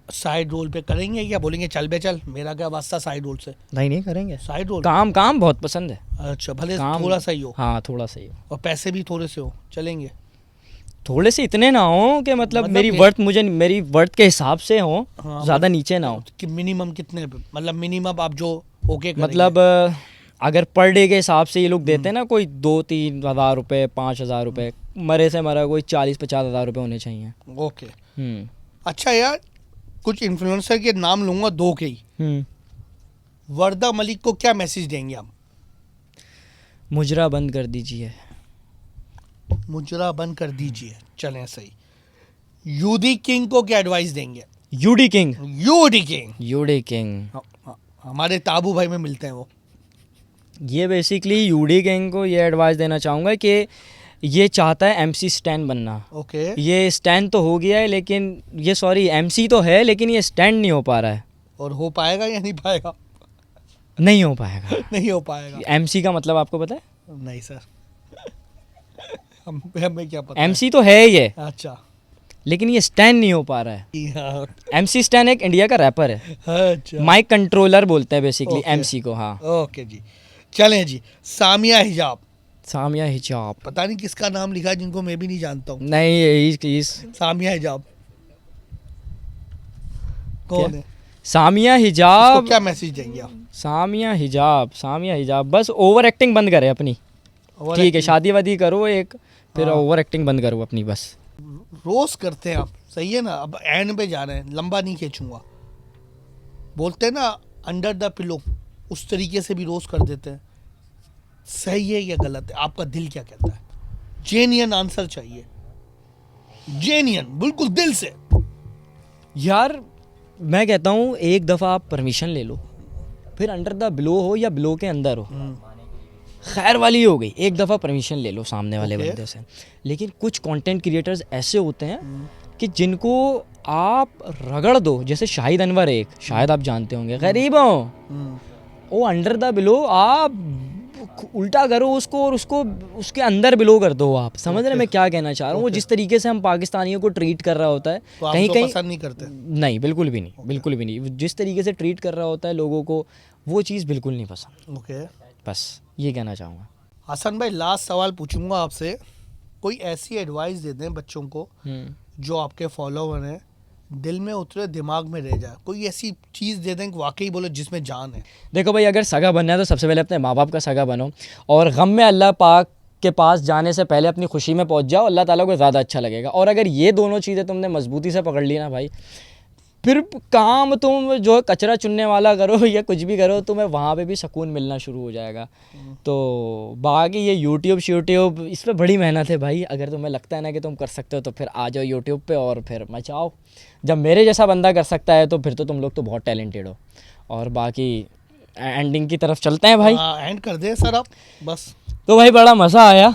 साइड रोल पे करेंगे या बोलेंगे चल बे चल, मेरा क्या वास्ता साइड रोल से? नहीं करेंगे, साइड रोल, काम बहुत पसंद है। अच्छा भले काम थोड़ा सा ही हो हाँ थोड़ा सही हो, और पैसे भी थोड़े से हो, चलेंगे। थोड़े से इतने ना हो कि मतलब मतलब मेरी वर्थ के हिसाब से हो, हाँ, ज़्यादा नीचे ना हो। कि मिनिमम कितने पे, मतलब मिनिमम आप जो ओके करेंगे? मतलब अगर पर डे के हिसाब से ये लोग देते हैं ना, कोई 2-3 हज़ार रुपये, 5 हज़ार रुपये, मरे से मरा कोई 40-50 हज़ार रुपये होने चाहिए। ओके। अच्छा यार, कुछ इन्फ्लुएंसर के नाम लूँगा, 2 के ही। वर्दा मलिक को क्या मैसेज देंगे हम? मुजरा बंद कर दीजिए। मुजरा बंद कर दीजिए, चलें सही। यूडी किंग को क्या एडवाइस देंगे? यूडी किंग। यूडी किंग यूडी किंग हमारे ताबू भाई में मिलते हैं वो। ये बेसिकली यूडी गैंग को ये एडवाइस देना चाहूँगा कि ये चाहता है एमसी स्टैन बनना। ओके। ये स्टैन तो हो गया है, लेकिन ये सॉरी एमसी तो है, लेकिन ये स्टैंड नहीं हो पा रहा है। और हो पाएगा या नहीं पाएगा? नहीं हो पाएगा। नहीं हो पाएगा। एमसी का मतलब आपको पता है? नहीं सर, हमें क्या पता एमसी तो है ये, है? अच्छा। लेकिन ये स्टैन नहीं हो पा रहा है। हाँ, एमसी स्टैन एक इंडिया का रैपर है, अच्छा। माइक कंट्रोलर बोलते हैं बेसिकली ओके। एमसी को। हाँ, ओके जी, चलें जी। सामिया हिजाब, सामिया हिजाब। पता नहीं किसका नाम लिखा है, जिनको मैं भी नहीं जानता हूँ। नहीं, सामिया हिजाब कौन है? सामिया तो हिजाब, क्या मैसेज देंगे आप? सामिया हिजाब बस ओवर एक्टिंग बंद करे अपनी। ठीक है, शादी वादी करो एक, फिर हाँ। ओवर एक्टिंग बंद करो अपनी बस। रोज करते हैं आप, सही है ना? अब एंड पे जा रहे हैं, लंबा नहीं खींचूंगा। बोलते हैं ना अंडर द पिलो, उस तरीके से भी रोज कर देते हैं। सही है या गलत है? आपका दिल क्या कहता है? जेन्युइन आंसर चाहिए, जेन्युइन, बिल्कुल दिल से। यार मैं कहता हूँ एक दफ़ा आप परमिशन ले लो, फिर अंडर द बिलो हो या बिलो के अंदर हो, खैर वाली हो गई। एक दफ़ा परमिशन ले लो सामने वाले ओके। बंदे से। लेकिन कुछ कंटेंट क्रिएटर्स ऐसे होते हैं कि जिनको आप रगड़ दो, जैसे शाहिद अनवर एक, शायद आप जानते होंगे, गरीब हो वो अंडर द बिलो आप उल्टा करो उसको और उसको उसके अंदर बिलो कर दो आप। समझ रहे हैं मैं क्या कहना चाह रहा हूँ? वो जिस तरीके से हम पाकिस्तानियों को ट्रीट कर रहा होता है, तो आप कहीं उसको कहीं पसंद नहीं करते? नहीं, बिल्कुल भी नहीं, बिल्कुल भी नहीं। जिस तरीके से ट्रीट कर रहा होता है लोगों को, वो चीज़ बिल्कुल नहीं पसंद। ओके। बस ये कहना चाहूँगा। हसन भाई, लास्ट सवाल पूछूंगा आपसे। कोई ऐसी एडवाइस दे दें बच्चों को जो आपके फॉलोवर हैं, दिल में उतरे, दिमाग में रह जाए। कोई ऐसी चीज़ दे दें कि वाकई बोलो जिसमें जान है। देखो भाई, अगर सगा बनना है तो सबसे पहले अपने माँ बाप का सगा बनो, और गम में अल्लाह पाक के पास जाने से पहले अपनी खुशी में पहुंच जाओ, अल्लाह ताला को ज़्यादा अच्छा लगेगा। और अगर ये दोनों चीज़ें तुमने मजबूती से पकड़ ली ना भाई, फिर काम तुम जो है कचरा चुनने वाला करो या कुछ भी करो, तुम्हें वहाँ पे भी सुकून मिलना शुरू हो जाएगा। तो बाकी ये यूट्यूब इस पर बड़ी मेहनत है भाई। अगर तुम्हें लगता है ना कि तुम कर सकते हो तो फिर आ जाओ यूट्यूब पे और फिर मचाओ। जब मेरे जैसा बंदा कर सकता है तो फिर तो तुम लोग तो बहुत टैलेंटेड हो। और बाकी एंडिंग की तरफ चलते हैं भाई। एंड कर दे सर आप बस। तो भाई बड़ा मज़ा आया,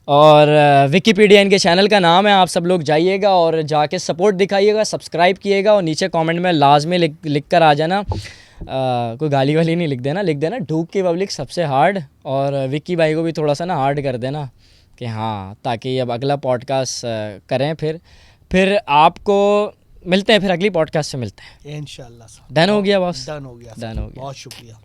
और विकीपीडिया इनके चैनल का नाम है। आप सब लोग जाइएगा और जाके सपोर्ट दिखाइएगा, सब्सक्राइब किएगा, और नीचे कमेंट में लाजमी लिख कर आ जाना। कोई गाली वाली नहीं लिख देना ढूक की पब्लिक सबसे हार्ड, और विक्की भाई को भी थोड़ा सा ना हार्ड कर देना कि हाँ, ताकि अब अगला पॉडकास्ट करें। फिर आपको मिलते हैं, फिर अगली पॉडकास्ट से मिलते हैं। इंशाल्लाह। डन हो गया बॉस? डन हो गया। डन हो गया। बहुत शुक्रिया।